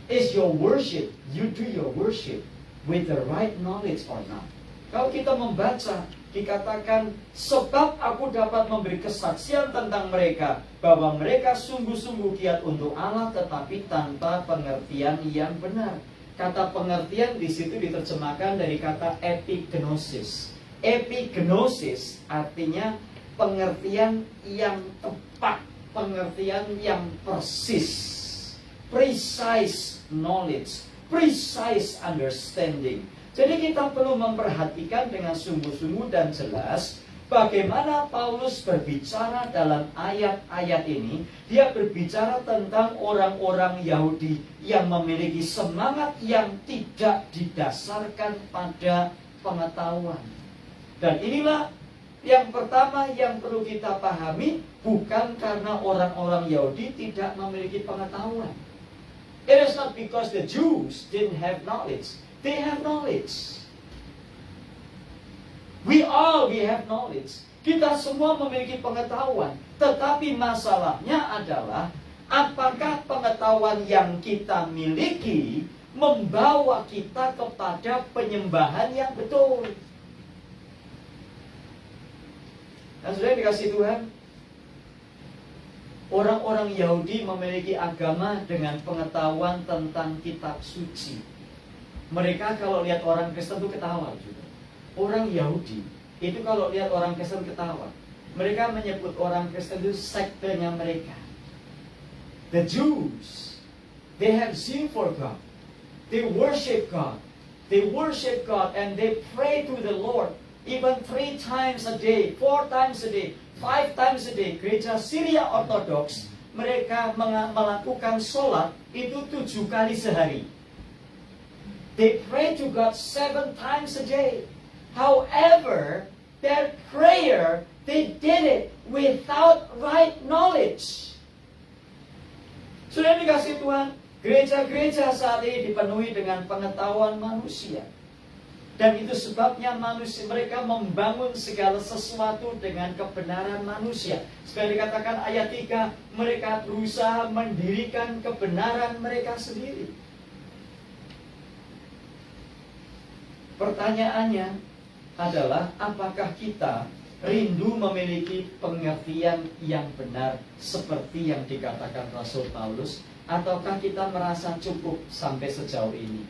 Is your worship, you do your worship with the right knowledge or not? Kalau kita membaca, dikatakan, sebab aku dapat memberi kesaksian tentang mereka, bahwa mereka sungguh-sungguh giat untuk Allah, tetapi tanpa pengertian yang benar. Kata pengertian di situ diterjemahkan dari kata epignosis. Epignosis artinya pengertian yang tepat, pengertian yang persis. Precise knowledge, precise understanding. Jadi kita perlu memperhatikan dengan sungguh-sungguh dan jelas bagaimana Paulus berbicara dalam ayat-ayat ini. Dia berbicara tentang orang-orang Yahudi yang memiliki semangat yang tidak didasarkan pada pengetahuan. Dan inilah yang pertama yang perlu kita pahami, bukan karena orang-orang Yahudi tidak memiliki pengetahuan. It is not because the Jews didn't have knowledge. They have knowledge. We have knowledge. Kita semua memiliki pengetahuan. Tetapi masalahnya adalah, apakah pengetahuan yang kita miliki membawa kita kepada penyembahan yang betul? Dan sudah dikasih Tuhan, orang-orang Yahudi memiliki agama dengan pengetahuan tentang kitab suci. Mereka kalau lihat orang Kristen itu ketawa juga. Orang Yahudi itu kalau lihat orang Kristen ketawa. Mereka menyebut orang Kristen itu sektenya mereka. The Jews, they have zeal for God. They worship God. They worship God and they pray to the Lord. Even 3 times a day, 4 times a day, 5 times a day. Gereja Syria Ortodoks, mereka melakukan sholat itu 7 kali sehari. They pray to God 7 times a day. However, their prayer, they did it without right knowledge. Sudah dikasih Tuhan, gereja-gereja saat ini dipenuhi dengan pengetahuan manusia. Dan itu sebabnya manusia, mereka membangun segala sesuatu dengan kebenaran manusia. Seperti dikatakan ayat 3, mereka berusaha mendirikan kebenaran mereka sendiri. Pertanyaannya adalah, apakah kita rindu memiliki pengertian yang benar seperti yang dikatakan Rasul Paulus, ataukah kita merasa cukup sampai sejauh ini?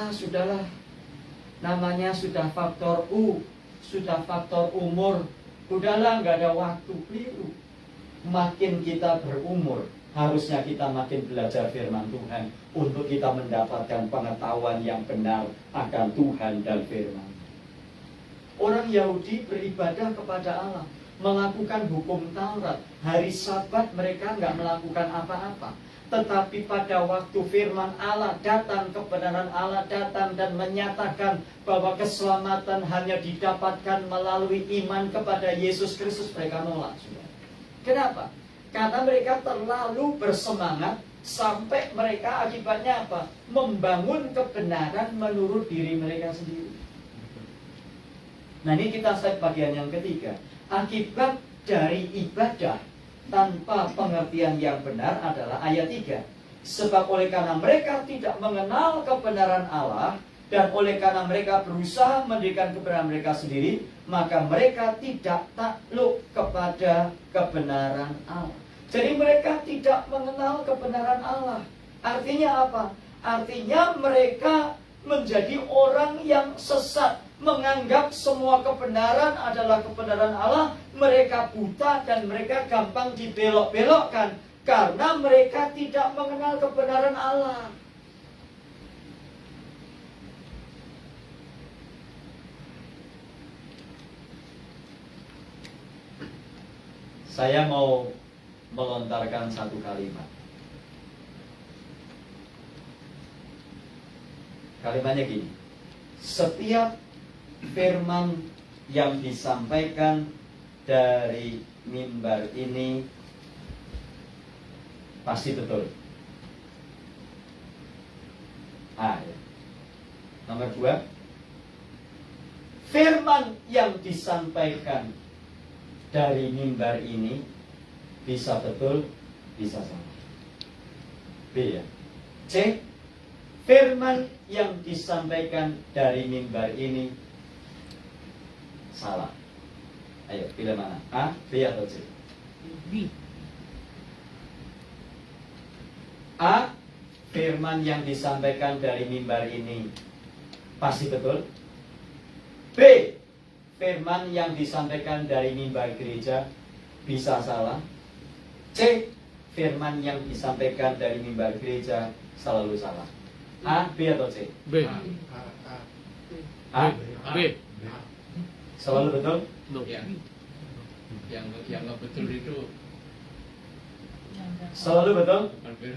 Sudahlah, namanya sudah faktor sudah faktor umur, udahlah nggak ada waktu. Keliru. Makin kita berumur, harusnya kita makin belajar firman Tuhan untuk kita mendapatkan pengetahuan yang benar akan Tuhan dan firman. Orang Yahudi beribadah kepada Allah, melakukan hukum Taurat. Hari Sabat mereka nggak melakukan apa-apa. Tetapi pada waktu firman Allah datang, kebenaran Allah datang dan menyatakan bahwa keselamatan hanya didapatkan melalui iman kepada Yesus Kristus, mereka nolak. Kenapa? Karena mereka terlalu bersemangat sampai mereka akibatnya apa? Membangun kebenaran menurut diri mereka sendiri. Nah, ini kita lihat bagian yang ketiga. Akibat dari ibadah tanpa pengertian yang benar adalah ayat 3. Sebab oleh karena mereka tidak mengenal kebenaran Allah, dan oleh karena mereka berusaha mendirikan kebenaran mereka sendiri, maka mereka tidak takluk kepada kebenaran Allah. Jadi mereka tidak mengenal kebenaran Allah. Artinya apa? Artinya mereka menjadi orang yang sesat, menganggap semua kebenaran adalah kebenaran Allah. Mereka buta dan mereka gampang dibelok-belokkan karena mereka tidak mengenal kebenaran Allah. Saya mau melontarkan satu kalimat. Kalimatnya gini: setiap firman yang disampaikan dari mimbar ini pasti betul. Ya. Nomor 2, firman yang disampaikan dari mimbar ini bisa betul, bisa salah. B ya. C, firman yang disampaikan dari mimbar ini salah. Ayo, pilih mana? A, B atau C? B. A, firman yang disampaikan dari mimbar ini pasti betul. B, firman yang disampaikan dari mimbar gereja bisa salah. C, firman yang disampaikan dari mimbar gereja selalu salah. A, B atau C? B. A, B. selalu betul? No. Yang nggak betul itu Selalu betul? hampir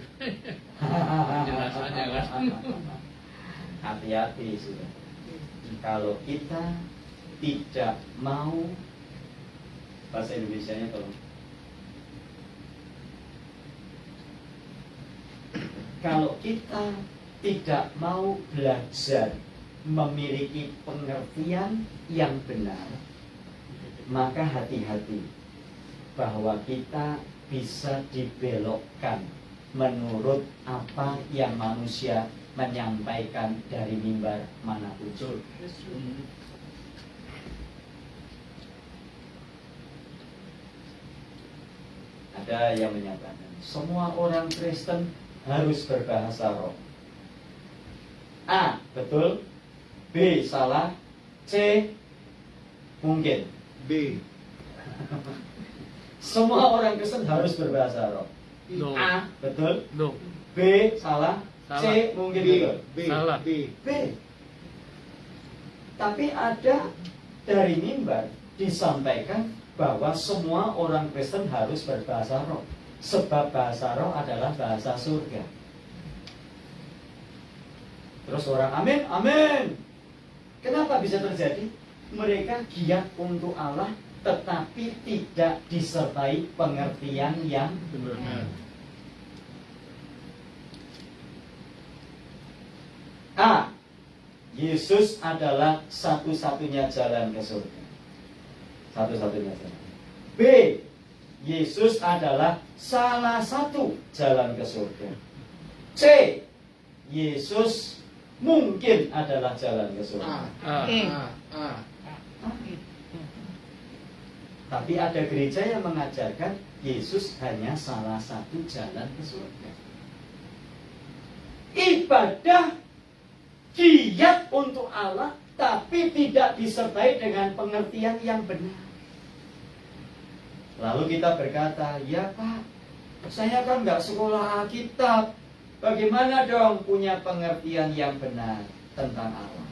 penjelasannya kan. Hati-hati sudah. Kalau kita tidak mau, bahasa Indonesianya tolong. Kalau kita tidak mau belajar memiliki pengertian yang benar, maka hati-hati bahwa kita bisa dibelokkan menurut apa yang manusia menyampaikan dari mimbar manapun. Ada yang menyatakan semua orang Kristen harus berbahasa roh. A, betul. B, salah. C, mungkin. B. Semua orang Kristen harus berbahasa roh. No. A, betul. No. B, salah. Salah. C, mungkin B. betul. B. Salah. B. B. Tapi ada dari mimbar disampaikan bahwa semua orang Kristen harus berbahasa roh. Sebab bahasa roh adalah bahasa surga. Terus orang amin, amin. Kenapa bisa terjadi? Mereka giat untuk Allah, tetapi tidak disertai pengertian yang Benar. A, Yesus adalah satu-satunya jalan ke surga. Satu-satunya jalan. B, Yesus adalah salah satu jalan ke surga. C, Yesus mungkin adalah jalan ke surga. Tapi ada gereja yang mengajarkan Yesus hanya salah satu jalan ke surga. Ibadah giat untuk Allah, tapi tidak disertai dengan pengertian yang benar. Lalu kita berkata, ya Pak, saya kan nggak sekolah Alkitab. Bagaimana dong punya pengertian yang benar tentang Allah?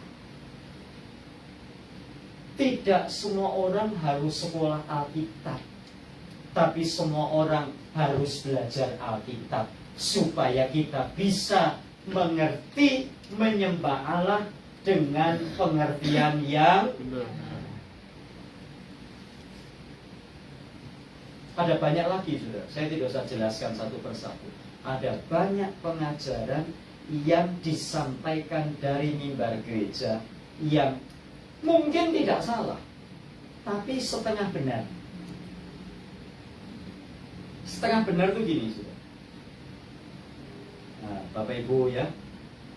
Tidak semua orang harus sekolah Alkitab, tapi semua orang harus belajar Alkitab supaya kita bisa mengerti, menyembah Allah dengan pengertian yang Benar. ada banyak lagi, saudara. Saya tidak usah jelaskan satu persatu. Ada banyak pengajaran yang disampaikan dari mimbar gereja yang mungkin tidak salah, tapi setengah benar. Setengah benar itu gini, saudara. Nah, Bapak Ibu ya,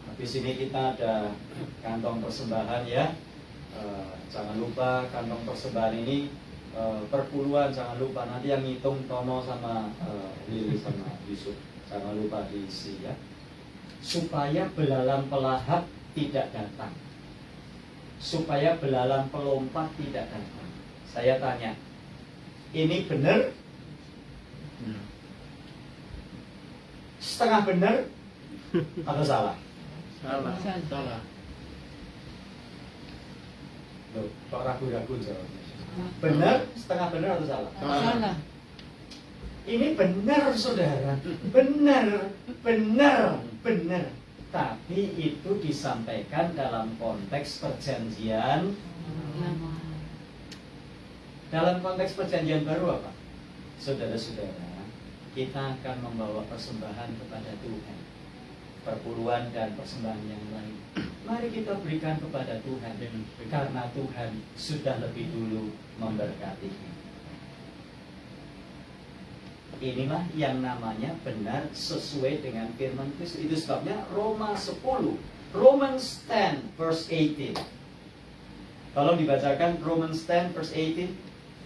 habis ini kita ada kantong persembahan ya. Jangan lupa kantong persembahan ini perpuluhan, jangan lupa nanti yang ngitung Tono sama Lili sama Yusuf, jangan lupa diisi ya, supaya belalang pelahap tidak datang, supaya belalang pelompat tidak datang. Saya tanya, ini benar? Setengah benar atau salah? Salah. Loh, kok ragu-ragu jawabnya? Benar, setengah benar atau salah? Salah. Ini benar, saudara. Benar. Tapi itu disampaikan dalam konteks perjanjian. Dalam konteks perjanjian baru apa? Saudara-saudara, kita akan membawa persembahan kepada Tuhan. Perpuluhan dan persembahan yang lain. Mari kita berikan kepada Tuhan, karena Tuhan sudah lebih dulu memberkatinya. Inilah yang namanya benar sesuai dengan firman Kristus. Itu sebabnya Roma 10, Romans 10 verse 18. Tolong dibacakan Romans 10 verse 18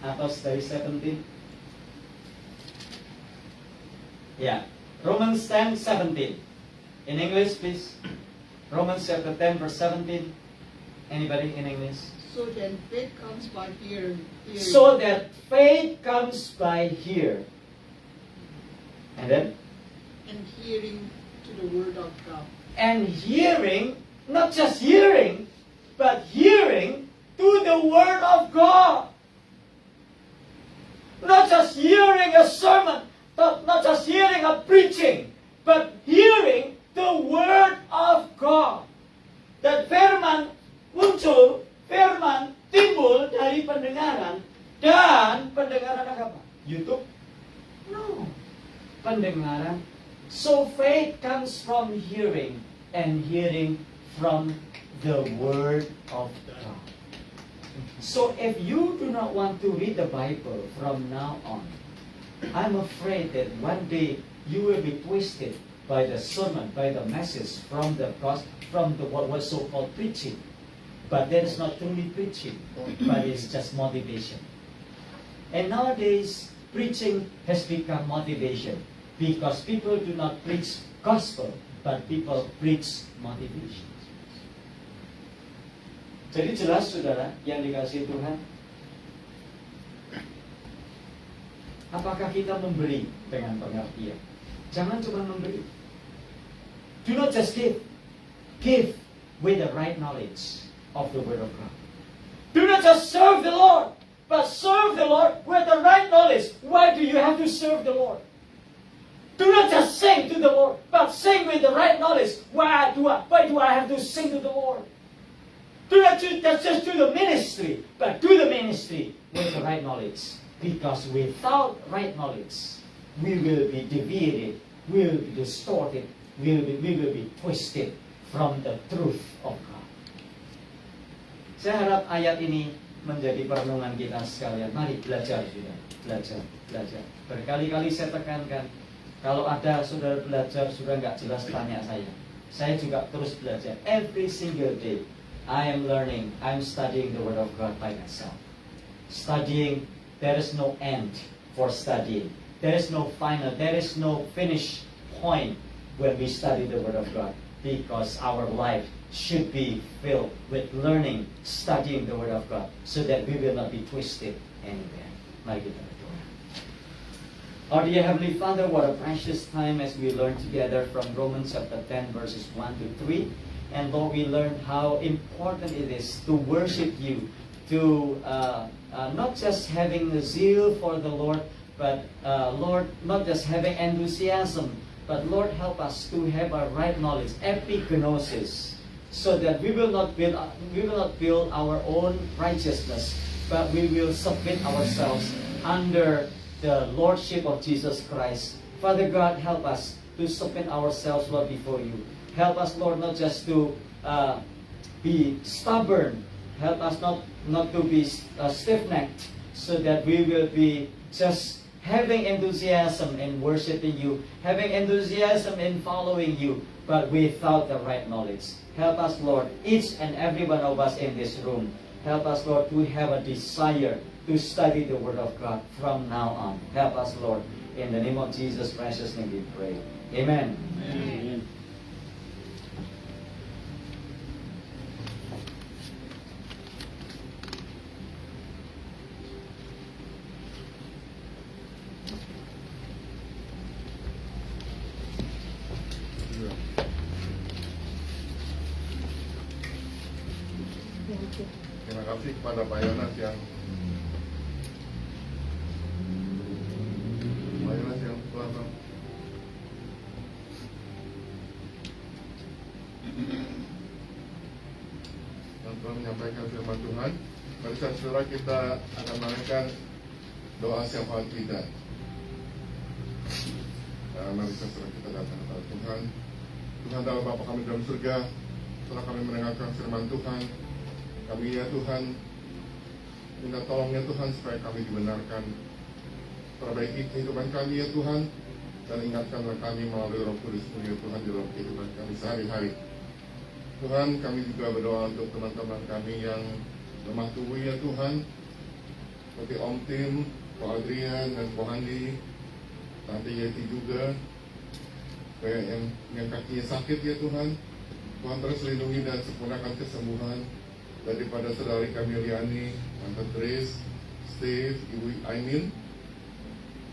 atau dari 17. Ya, Romans 10 17. In English, please. Romans chapter 10, verse 17. Anybody in English? So then faith comes by hearing. So that faith comes by hear. And then? And hearing to the word of God. And hearing, not just hearing, but hearing to the word of God. Not just hearing a sermon, not just hearing a preaching, but hearing the word of God. Dan firman muncul, firman timbul dari pendengaran. Dan pendengaran apa? YouTube? No. Pendengaran. So faith comes from hearing, and hearing from the word of God. So if you do not want to read the Bible from now on, I'm afraid that one day you will be twisted by the sermon, by the message from the what was so-called preaching. But that is not truly preaching, but it's just motivation. And nowadays, preaching has become motivation because people do not preach gospel, but people preach motivation. Jadi jelas, saudara, yang dikasihi Tuhan, apakah kita memberi dengan pengertian? Jangan cuma memberi. Do not just give. Give with the right knowledge of the word of God. Do not just serve the Lord, but serve the Lord with the right knowledge. Why do you have to serve the Lord? Do not just sing to the Lord, but sing with the right knowledge. Why do I have to sing to the Lord? Do not just do the ministry, but do the ministry with the right knowledge. Because without right knowledge, we will be deviated, we will be distorted, we will be twisted from the truth of God. Saya harap ayat ini menjadi perenungan kita sekalian. Mari belajar, sudah. Belajar. Berkali-kali saya tekankan, kalau ada saudara belajar sudah nggak jelas, tanya saya. Saya juga terus belajar. Every single day, I am learning. I'm studying the Word of God by myself. Studying, there is no end for studying. There is no final, there is no finish point when we study the Word of God. Because our life should be filled with learning, studying the Word of God, so that we will not be twisted anywhere. Mari kita berdoa. Our dear Heavenly Father, what a precious time as we learn together from Romans chapter 10 verses 1 to 3. And Lord, we learned how important it is to worship You, to not just having the zeal for the Lord, but Lord, not just having enthusiasm, but Lord, help us to have a right knowledge, epignosis, so that we will not build our own righteousness, but we will submit ourselves under the Lordship of Jesus Christ. Father God, help us to submit ourselves, Lord, before You. Help us, Lord, not just to be stubborn. Help us not to be stiff-necked, so that we will be just having enthusiasm in worshiping You, having enthusiasm in following You, but without the right knowledge. Help us, Lord, each and every one of us in this room. Help us, Lord, to have a desire to study the Word of God from now on. Help us, Lord. In the name of Jesus' precious name we pray. Amen. Amen. Terima kasih kepada Pak Yonas yang telah menyampaikan firman Tuhan. Mari saudara kita akan menaikkan doa syafaat kita. Mari saudara kita datang kepada Tuhan. Tuhan dalam Bapa kami dalam surga, setelah kami mendengarkan firman Tuhan, kami ya Tuhan minta tolongnya Tuhan supaya kami dibenarkan. Perbaiki kehidupan kami ya Tuhan, dan ingatkanlah kami melalui Roh Kudus-Mu ya Tuhan di dalam kehidupan kami sehari-hari. Tuhan, kami juga berdoa untuk teman-teman kami yang lemah tubuh ya Tuhan, seperti Om Tim, Pak Adrian, dan Pak Handi, Tante Yeti juga, yang kakinya sakit ya Tuhan. Tuhan terus lindungi dan sempurnakan kesembuhan daripada saudari kami Liani, Tante Grace, Steve, Ibu Aimin,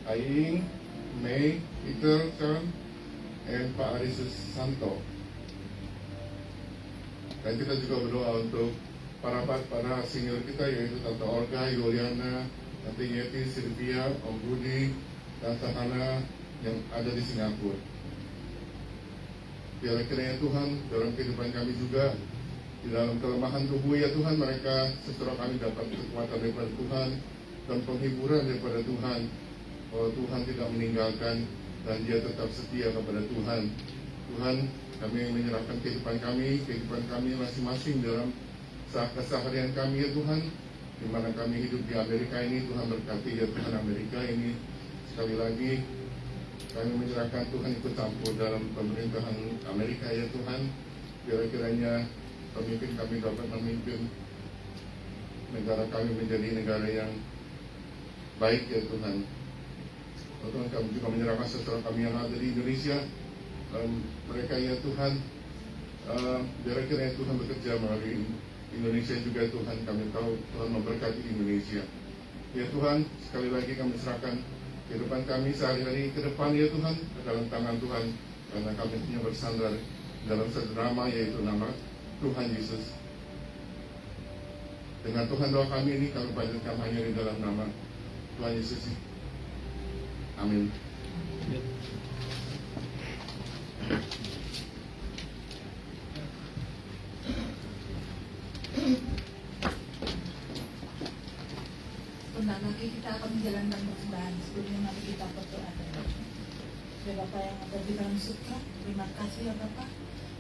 Aing, May, Peter, Chan, and Pak Arisus Santo. Dan kita juga berdoa untuk para senior kita, yaitu Tante Olga, Yuliana, Tante Yeti, Sylvia, Om Budi, Tante Hana yang ada di Singapura. Biarlah kiranya Tuhan dalam kehidupan kami juga, di dalam kelemahan tubuh ya Tuhan, mereka setelah kami dapat kekuatan daripada Tuhan dan penghiburan daripada Tuhan, bahwa Tuhan tidak meninggalkan dan Dia tetap setia kepada Tuhan. Tuhan, kami menyerahkan kehidupan kami masing-masing dalam keseharian kami ya Tuhan, di mana kami hidup di Amerika ini. Tuhan berkati ya Tuhan Amerika ini. Sekali lagi kami menyerahkan Tuhan ikut campur dalam pemerintahan Amerika ya Tuhan. Biar kiranya pemimpin kami dapat memimpin negara kami menjadi negara yang baik ya Tuhan. Tuhan, kami juga menyerahkan saudara kami yang ada di Indonesia. Mereka ya Tuhan, biar kiranya Tuhan bekerja melalui Indonesia juga Tuhan. Kami tahu Tuhan memberkati Indonesia ya Tuhan. Sekali lagi kami serahkan kehidupan kami sehari-hari ke depan ya Tuhan ke dalam tangan Tuhan, karena kami hanya bersandar dalam satu nama, yaitu nama Tuhan Yesus. Dengan Tuhan doa kami ini kami panjatkan hanya di dalam nama Tuhan Yesus. Amin. Sebentar lagi kita akan menjalankan persembahan. Sebelumnya mari kita berdoa. Ya Bapak yang ada di dalam surga, terima kasih ya Bapak.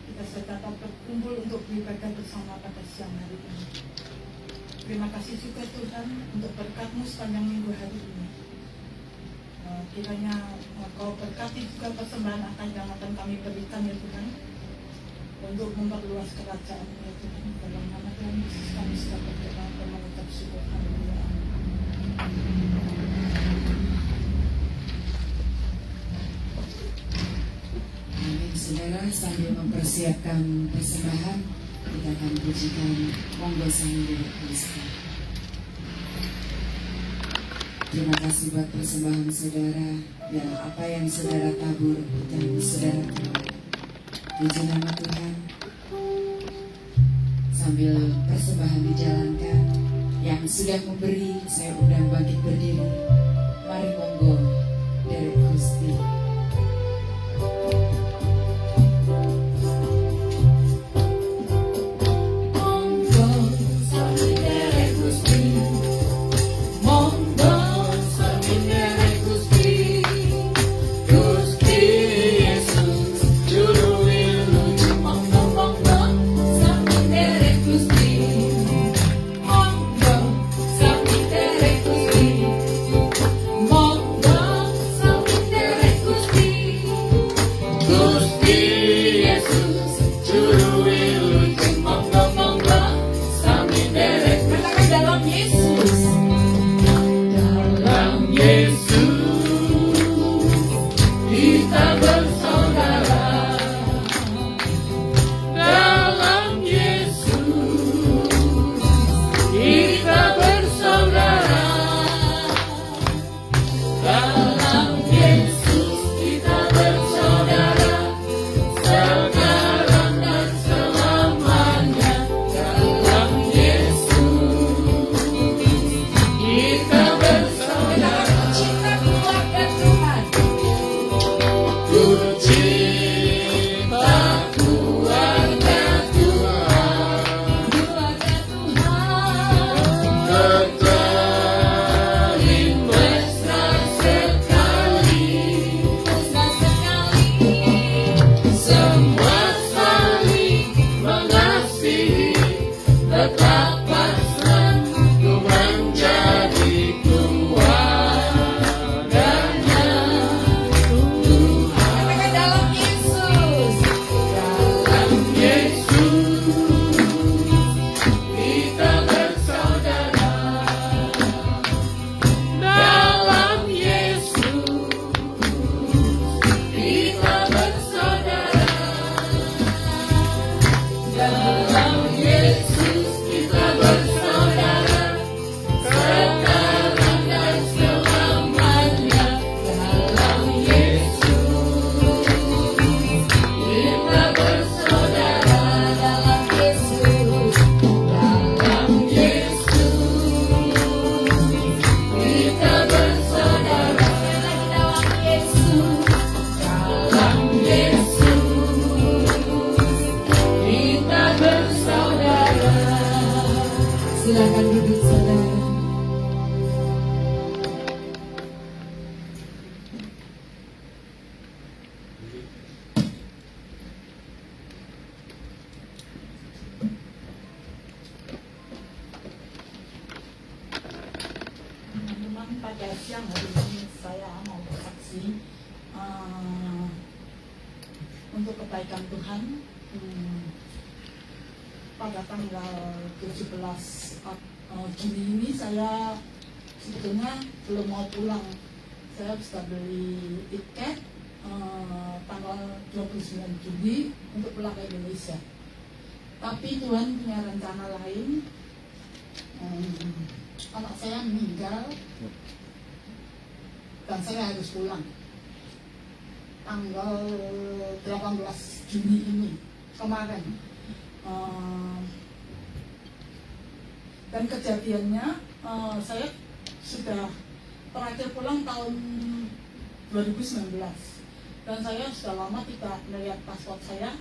Kita dapat berkumpul untuk beribadah bersama pada siang hari ini. Terima kasih juga Tuhan untuk berkat-Mu sepanjang minggu hari ini. Kiranya Kau berkati juga persembahan yang akan kami berikan ya Tuhan. untuk memperluas kerajaan-Nya ya Tuhan. Dalam nama Tuhan Yesus kami sudah berdoa dan mengucap syukur. Haleluya. Amin. Saudara, sambil mempersiapkan persembahan, kita akan pujikan Monggo Sang Hyang Kristi. Terima kasih buat persembahan saudara. Biar apa yang saudara tabur, yang saudara tuai. Puji nama Tuhan. Sambil persembahan dijalankan, yang sudah memberi, saya undang bangkit berdiri. Mari monggo, Derek Gusti. Silakan duduk saudara. Teman-teman, pada siang hari ini saya mau bersaksi untuk kebaikan Tuhan. Pada tanggal 17 Juni ini saya sebetulnya belum mau pulang. Saya sudah beli tiket tanggal 29 Juni untuk pulang ke Indonesia. Tapi Tuhan punya rencana lain. Anak saya meninggal dan saya harus pulang tanggal 18 Juni ini kemarin. Dan kejadiannya saya sudah terakhir pulang tahun 2019 dan saya sudah lama tidak melihat paspor saya,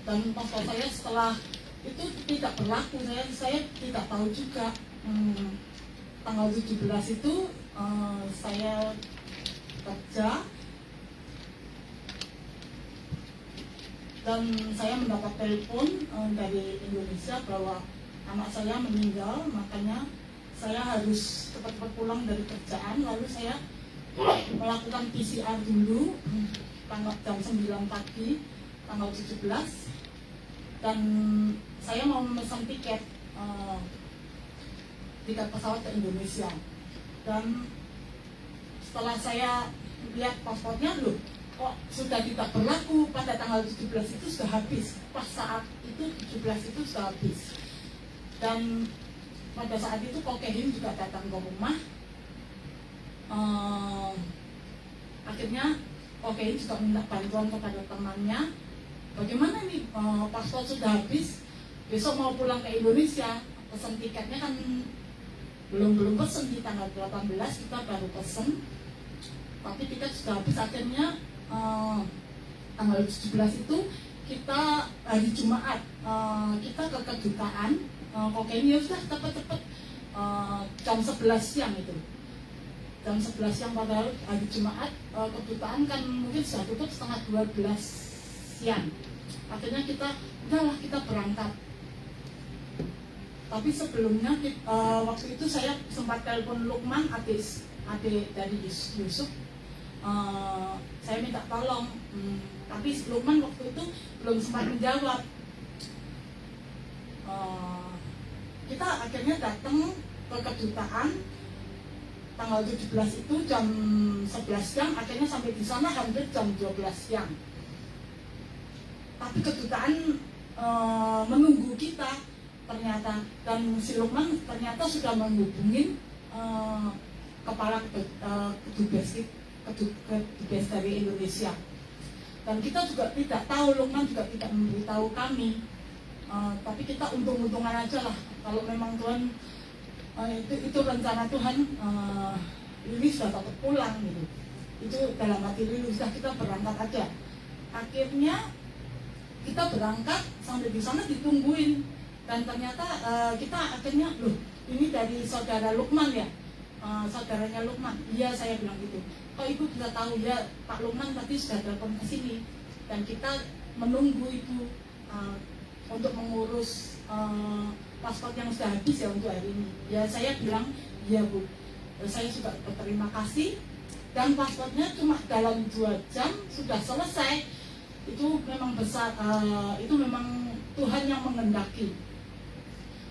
dan paspor saya setelah itu tidak berlaku. Saya tidak tahu juga tanggal 17 itu saya kerja dan saya mendapat telepon dari Indonesia bahwa anak saya meninggal, makanya saya harus cepat-cepat pulang dari kerjaan. Lalu saya melakukan PCR dulu jam 9 pagi tanggal 17, dan saya mau memesan tiket pesawat ke Indonesia. Dan setelah saya lihat paspornya, loh kok sudah tidak berlaku, pada tanggal 17 itu sudah habis, pas saat itu 17 itu sudah habis. Dan pada saat itu Kokehin juga datang ke rumah. Akhirnya Kokehin juga minta bantuan kepada temannya, bagaimana nih, paspor sudah habis, besok mau pulang ke Indonesia, pesan tiketnya kan belum pesen, di tanggal 18 kita baru pesen, tapi tiket sudah habis. Akhirnya tanggal 17 itu kita hari Jumat, kita ke kedutaan Kokehin, ya sudah cepet-cepet, jam 11 siang itu, jam 11 siang pada hari Jumat. Kedutaan kan mungkin sudah tutup setengah 12 siang. Akhirnya udahlah kita berangkat. Tapi sebelumnya waktu itu saya sempat telepon Lukman, adik dari Yusuf. Saya minta tolong, tapi Lukman waktu itu belum sempat menjawab. Kita akhirnya datang ke kedutaan tanggal 17 itu jam 11 siang, akhirnya sampai di sana hampir jam 12 siang. Tapi kedutaan menunggu kita ternyata, dan si Lukman ternyata sudah menghubungin kepala kedubes dari Indonesia. Dan kita juga tidak tahu, Lukman juga tidak memberitahu kami. Tapi kita untung-untungan aja lah, kalau memang Tuhan itu rencana Tuhan, Lili sudah dapat pulang gitu. Itu dalam hati Lili, sudah kita berangkat aja. Akhirnya kita berangkat, sampai di sana ditungguin, dan ternyata kita akhirnya, loh ini dari saudara Lukman ya, saudaranya Lukman. Iya, saya bilang gitu. Kok ibu bisa tahu? Ya Pak Lukman tadi sudah telepon ke sini, dan kita menunggu itu untuk mengurus paspor yang sudah habis ya untuk hari ini. Ya saya bilang, iya Bu, saya juga berterima kasih, dan paspornya cuma dalam 2 jam sudah selesai. Itu memang besar, itu memang Tuhan yang menghendaki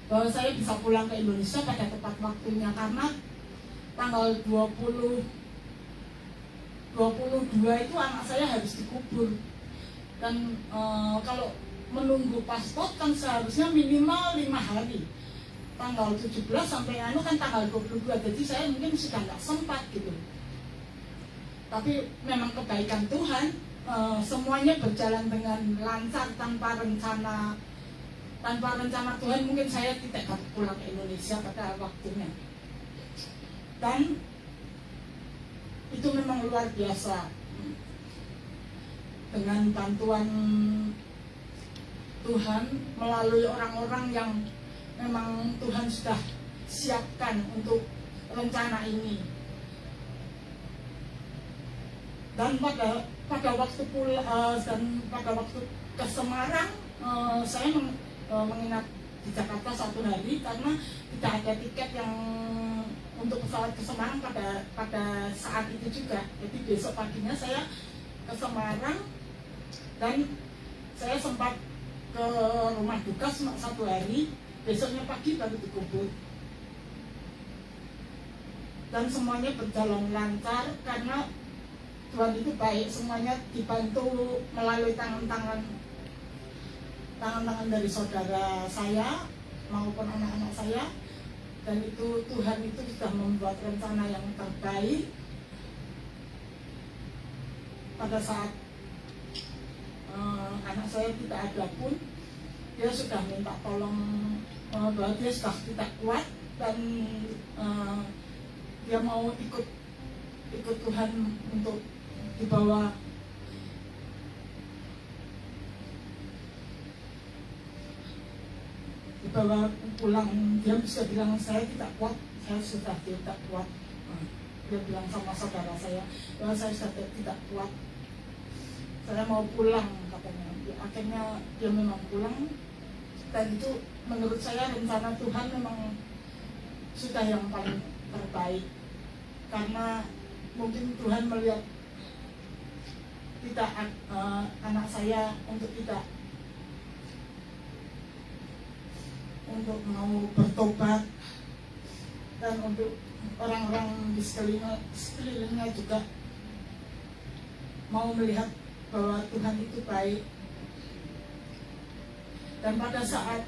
bahwa saya bisa pulang ke Indonesia pada tepat waktunya, karena tanggal 22 itu anak saya harus dikubur. Dan kalau menunggu paspor kan seharusnya minimal 5 hari, tanggal 17 sampai kan tanggal 22, jadi saya mungkin sudah nggak sempat gitu. Tapi memang kebaikan Tuhan, semuanya berjalan dengan lancar, tanpa rencana Tuhan. Mungkin saya tidak dapat pulang ke Indonesia pada waktunya, dan itu memang luar biasa. Dengan bantuan Tuhan melalui orang-orang yang memang Tuhan sudah siapkan untuk rencana ini. Dan pada waktu ke Semarang, saya menginap di Jakarta 1 hari karena tidak ada tiket yang untuk pesawat ke Semarang pada saat itu juga. Jadi besok paginya saya ke Semarang, dan saya sempat ke rumah duka 1 hari, besoknya pagi baru dikubur. Dan semuanya berjalan lancar karena Tuhan itu baik, semuanya dibantu melalui tangan-tangan dari saudara saya maupun anak-anak saya. Dan itu Tuhan itu sudah membuat rencana yang terbaik. Pada saat anak saya tidak ada pun, dia sudah minta tolong, bahwa dia sudah tidak kuat, dan dia mau ikut Tuhan untuk dibawa pulang. Dia bisa bilang, saya tidak kuat, saya sudah tidak kuat. Dia bilang sama saudara saya bahwa saya sudah tidak kuat, saya mau pulang katanya. Akhirnya dia memang pulang, dan itu menurut saya rencana Tuhan memang sudah yang paling terbaik, karena mungkin Tuhan melihat tidak anak saya untuk tidak untuk mau bertobat, dan untuk orang-orang di sekelilingnya juga mau melihat bahwa Tuhan itu baik. Dan pada saat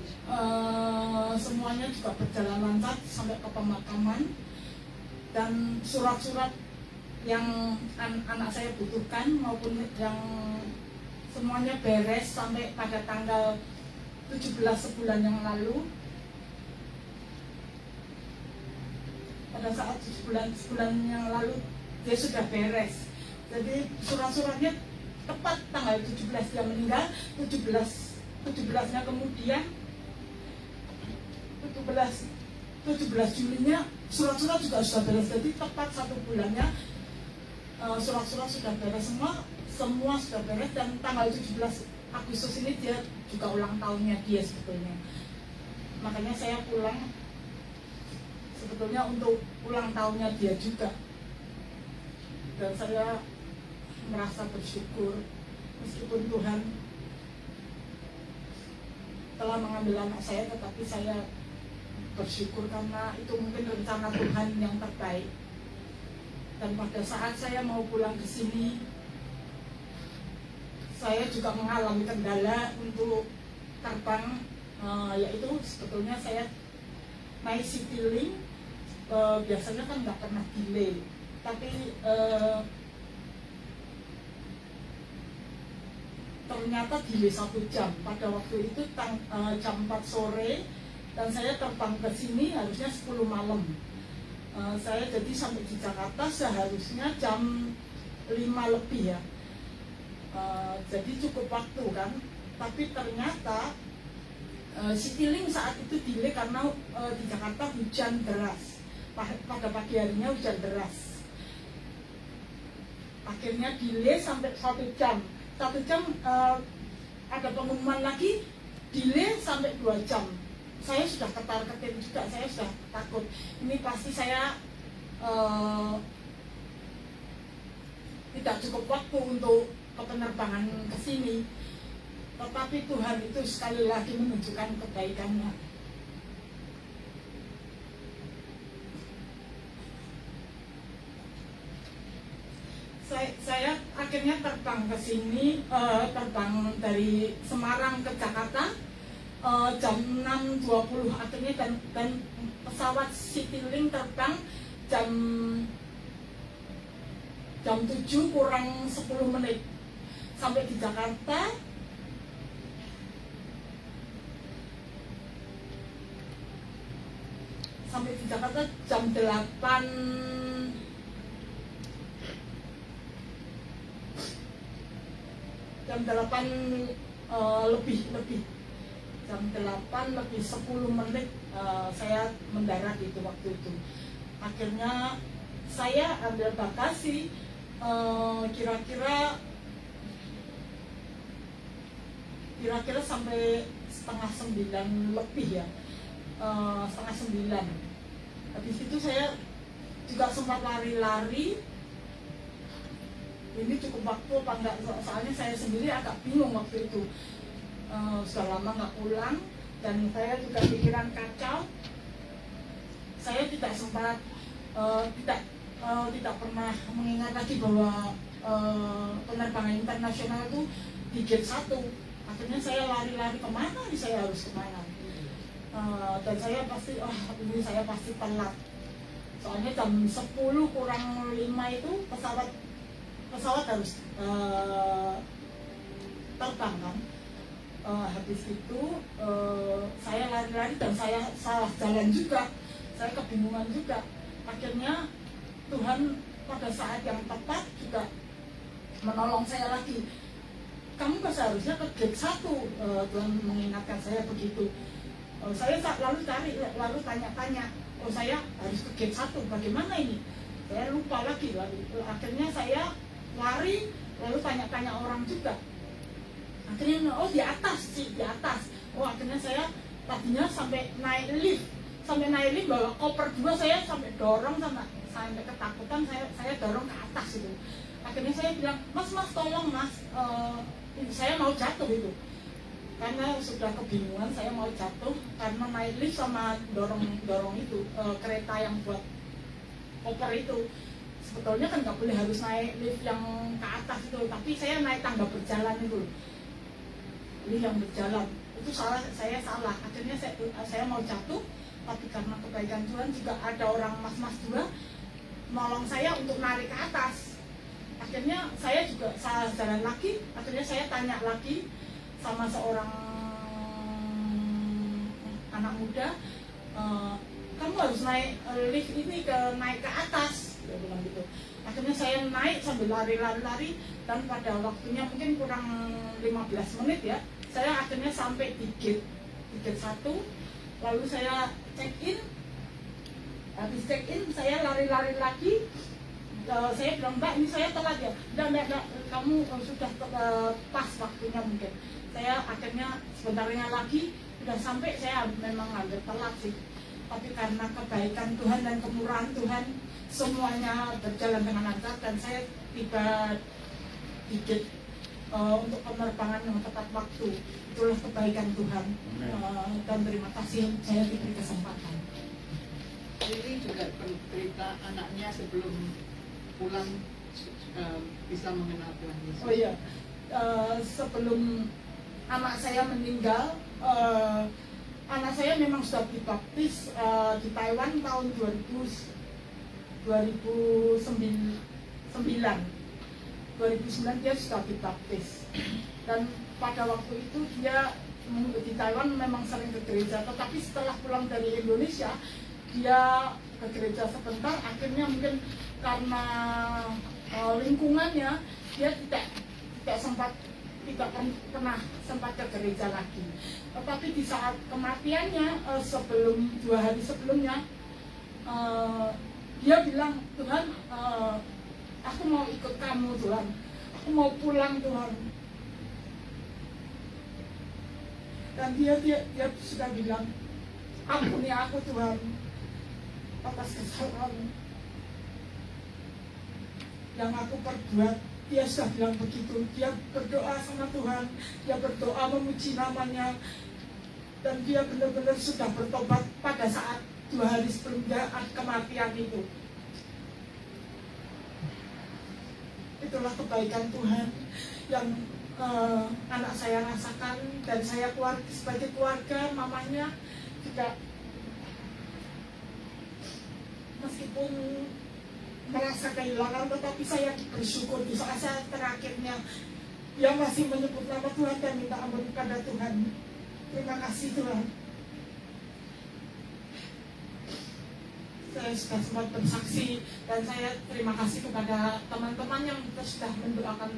semuanya juga berjalan lancar sampai ke pemakaman, dan surat-surat yang anak saya butuhkan maupun yang semuanya beres sampai pada tanggal 17 sebulan yang lalu. Pada saat sebulan yang lalu dia sudah beres. Jadi surat-suratnya tepat tanggal 17 dia meninggal, 17-nya kemudian 17 Julinya surat-surat juga sudah beres. Jadi tepat 1 bulannya surat-surat sudah beres semua sudah beres, dan tanggal 17 Agustus ini dia juga ulang tahunnya dia sebetulnya. Makanya saya pulang sebetulnya untuk ulang tahunnya dia juga. Dan saya merasa bersyukur meskipun Tuhan telah mengambil anak saya, tetapi saya bersyukur karena itu mungkin rencana Tuhan yang terbaik. Dan pada saat saya mau pulang ke sini, saya juga mengalami kendala untuk terbang, yaitu sebetulnya saya naik Citylink, biasanya kan nggak pernah delay, tapi ternyata delay 1 jam. Pada waktu itu jam 4 sore, dan saya terbang ke sini harusnya 10 malam. Saya jadi sampai di Jakarta seharusnya jam 5 lebih ya. Jadi cukup waktu kan. Tapi ternyata Citylink saat itu delay karena di Jakarta hujan deras. Pada pagi harinya hujan deras. Akhirnya delay sampai 1 jam. 1 jam ada pengumuman lagi, delay sampai 2 jam. Saya sudah ketar-ketir juga, saya sudah takut. Ini pasti saya tidak cukup waktu untuk penerbangan ke sini. Tetapi Tuhan itu sekali lagi menunjukkan kebaikannya. Saya akhirnya terbang ke sini, terbang dari Semarang ke Jakarta jam 6.20 akhirnya, dan pesawat Citylink terbang jam 7 kurang 10 menit sampai di Jakarta. Sampai di Jakarta jam 8 lebih jam 8 lebih 10 menit saya mendarat itu waktu itu. Akhirnya saya ambil bagasi kira-kira sampai setengah 9 lebih ya, setengah 9. Habis itu saya juga sempat lari-lari. Ini cukup waktu apa enggak, soalnya saya sendiri agak bingung waktu itu. Sudah lama nggak pulang, dan saya juga pikiran kacau. Saya tidak sempat tidak pernah mengingat lagi bahwa penerbangan internasional itu di gate 1. Akhirnya saya lari-lari kemana nih, saya harus kemana. Dan saya pasti, ini saya pasti telat. Soalnya jam 10 kurang 5 itu pesawat harus terbang kan. Habis itu saya lari-lari dan saya salah jalan juga, saya kebingungan juga. Akhirnya Tuhan pada saat yang tepat juga menolong saya lagi. Kamu seharusnya ke gate 1, Tuhan mengingatkan saya begitu. Saya lalu tanya-tanya, saya harus ke gate 1, bagaimana ini? Saya lupa lagi. Akhirnya saya lari, lalu tanya-tanya orang juga. Akhirnya di atas. Akhirnya saya tadinya sampai naik lift bawa koper 2, saya sampai dorong sampai ketakutan, saya dorong ke atas itu. Akhirnya saya bilang, mas tolong mas, saya mau jatuh itu. Karena sudah kebingungan, saya mau jatuh karena naik lift sama dorong itu kereta yang buat koper itu. Sebetulnya kan nggak boleh harus naik lift yang ke atas itu, tapi saya naik tangga berjalan itu, lift yang berjalan itu saya salah. Akhirnya saya mau jatuh, tapi karena kebaikan Tuhan juga ada orang mas dua nolong saya untuk narik ke atas. Akhirnya saya juga salah jalan lagi. Akhirnya saya tanya lagi sama seorang anak muda, kamu harus naik lift ini naik ke atas, dia bilang gitu. Akhirnya saya naik sambil lari dan pada waktunya mungkin kurang 15 menit ya, saya akhirnya sampai di gate 1. Lalu saya check in. Habis check in saya lari lagi. Saya bilang, mbak, ini saya telat ya. Enggak, kamu sudah pas waktunya mungkin. Saya akhirnya sebentarnya lagi udah sampai. Saya memang hampir telat sih, tapi karena kebaikan Tuhan dan kemurahan Tuhan semuanya berjalan dengan lancar dan saya tiba di gate untuk penerbangan yang tepat waktu. Itulah kebaikan Tuhan. Dan terima kasih saya diberi kesempatan. Ini juga cerita anaknya sebelum pulang bisa mengenal Tuhan Yesus. Oh iya, sebelum anak saya meninggal, anak saya memang sudah dibaptis di Taiwan tahun 2009 dia sudah dibaptis. Dan pada waktu itu dia di Taiwan memang sering ke gereja, tetapi setelah pulang dari Indonesia dia ke gereja sebentar. Akhirnya mungkin karena lingkungannya dia tidak pernah sempat ke gereja lagi. Tetapi di saat kematiannya, 2 hari sebelumnya, dia bilang, Tuhan, aku mau ikut kamu Tuhan, aku mau pulang Tuhan. Dan dia sudah bilang, ampuni aku Tuhan atas kesalahan yang aku perbuat. Dia sudah bilang begitu. Dia berdoa sama Tuhan, dia berdoa memuji namanya, dan dia benar-benar sudah bertobat pada saat 2 hari sebelum dia kematian itu. Itulah kebaikan Tuhan yang anak saya rasakan, dan saya sebagai keluarga, mamanya juga meskipun merasa kehilangan, tetapi saya bersyukur di saat terakhirnya dia masih menyebut nama Tuhan dan minta ampun kepada Tuhan. Terima kasih Tuhan. Saya sudah sempat bersaksi, dan saya terima kasih kepada teman-teman yang sudah mendoakan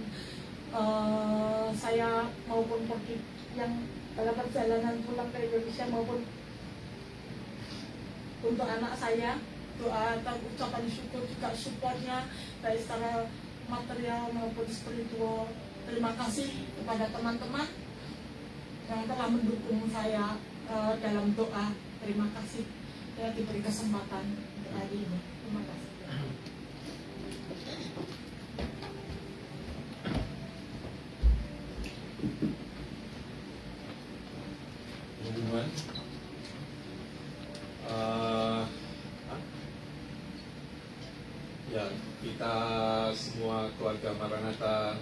saya maupun pergi yang dalam perjalanan pulang ke Indonesia, maupun untuk anak saya. Doa atau ucapan syukur juga supportnya baik secara material maupun spiritual. Terima kasih kepada teman-teman yang telah mendukung saya dalam doa. Terima kasih saya diberi kesempatan untuk hari ini. Terima kasih. Hubungan ya, kita semua keluarga Maranatha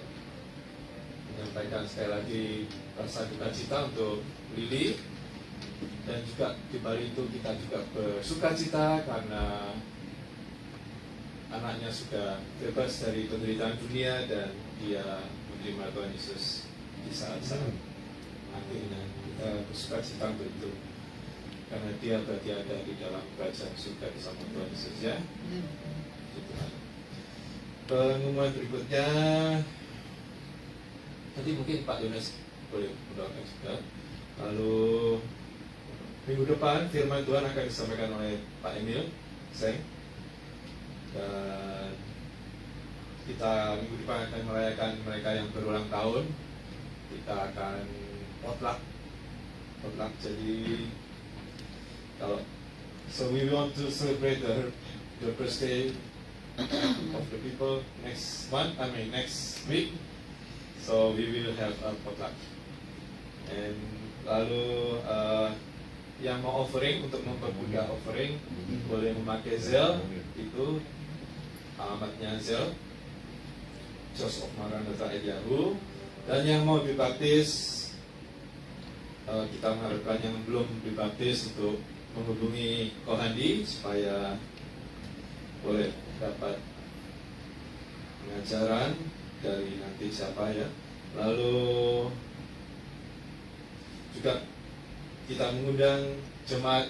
menyampaikan sekali lagi rasa duka cita untuk Lili, dan juga di balik itu kita juga bersuka cita karena anaknya sudah bebas dari penderitaan dunia dan dia menerima Tuhan Yesus di saat-saat akhirnya. Kita bersuka cita untuk itu karena dia berarti ada di dalam kerajaan surga bersama Tuhan Yesus ya. Pengumuman berikutnya nanti mungkin Pak Yones boleh mendoakan juga. Lalu minggu depan firman Tuhan akan disampaikan oleh Pak Emil Seng, dan kita minggu depan akan merayakan mereka yang berulang tahun. Kita akan potluck. Jadi so we want to celebrate the birthday of the people next week. So we will have a potluck. And lalu yang mau offering, untuk mempermudah offering boleh memakai Zelle, itu alamatnya Zelle, Church of Maranatha Yahoo. Dan yang mau dibaptis, kita mengharapkan yang belum dibaptis untuk menghubungi Kohandi supaya boleh dapat pengajaran dari nanti siapa ya. Lalu juga kita mengundang jemaat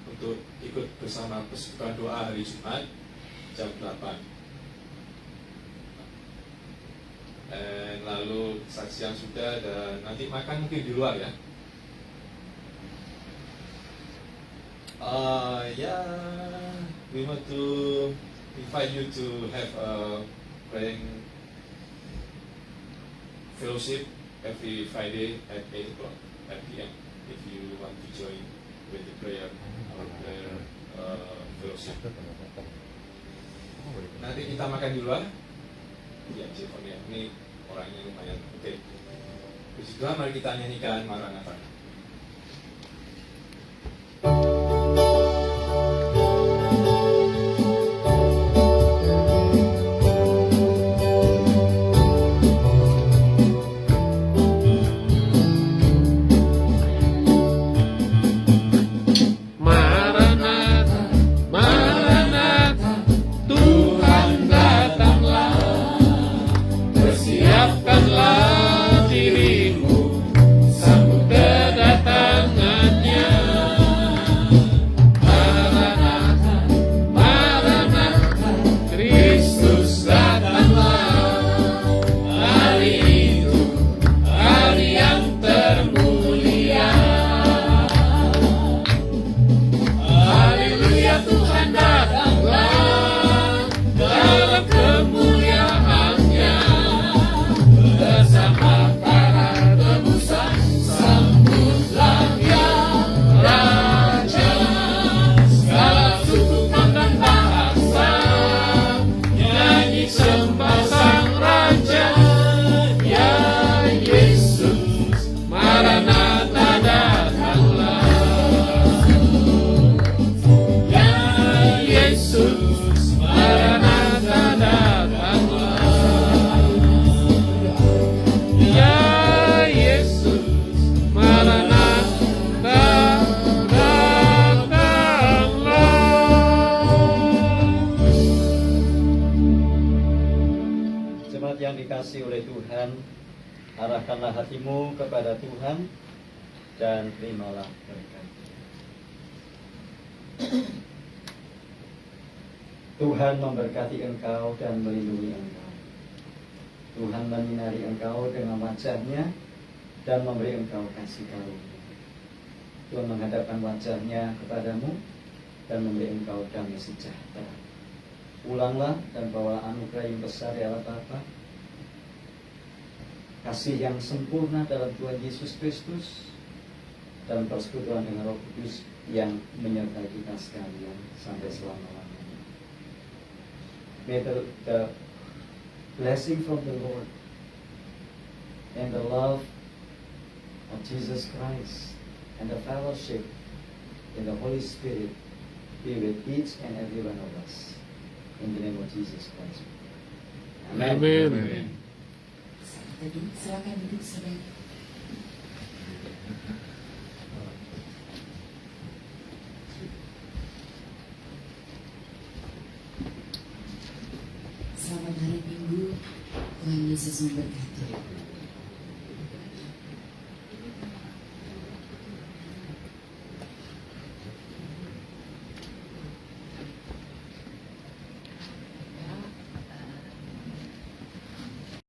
untuk ikut bersama persekutuan doa hari Jumat jam 8. Dan lalu saksian sudah, dan nanti makan mungkin di luar ya. We want to invite you to have a praying fellowship every Friday at 8 o'clock at PM. If you want to join with the prayer fellowship. Nanti kita makan di luar. Ya, Jefonia ini orangnya lumayan. Oke. Puji Tuhan, mari kita nyanyikan Maranatha. Siapkanlah dirimu, sambut kedatangannya. Maranatha, Maranatha, Kristus datanglah. Hari itu, hari yang termulia. Haleluya, Tuhan datanglah dalam kemuliaan-Nya. Bersama para tebusan, sambutlah ya Raja. Segala suku dan bahasa nyanyi sembah Sang Raja. Ya Yesus, Maranatha datanglah. Ya Yesus, Maranatha datanglah. Ya Yesus, Maranatha datanglah. Jemaat yang dikasihi oleh Tuhan, arahkanlah hatimu kepada Tuhan dan terimalah berkat. Tuhan memberkati engkau dan melindungi engkau. Tuhan menyinari engkau dengan wajah-Nya dan memberi engkau kasih karunia. Tuhan menghadapkan wajah-Nya kepadamu dan memberi engkau damai sejahtera. Pulanglah dan bawalah anugerah yang besar dari Allah Bapa, kasih yang sempurna dalam Tuhan Yesus Kristus, dan persekutuan dengan Roh Kudus yang menyertai kita sekalian sampai selama-lamanya. May the blessing from the Lord and the love of Jesus Christ and the fellowship in the Holy Spirit be with each and every one of us. In the name of Jesus Christ. Amen. Amen. Silakan duduk saudara. Selamat hari Minggu, Tuhan Yesus memberkati.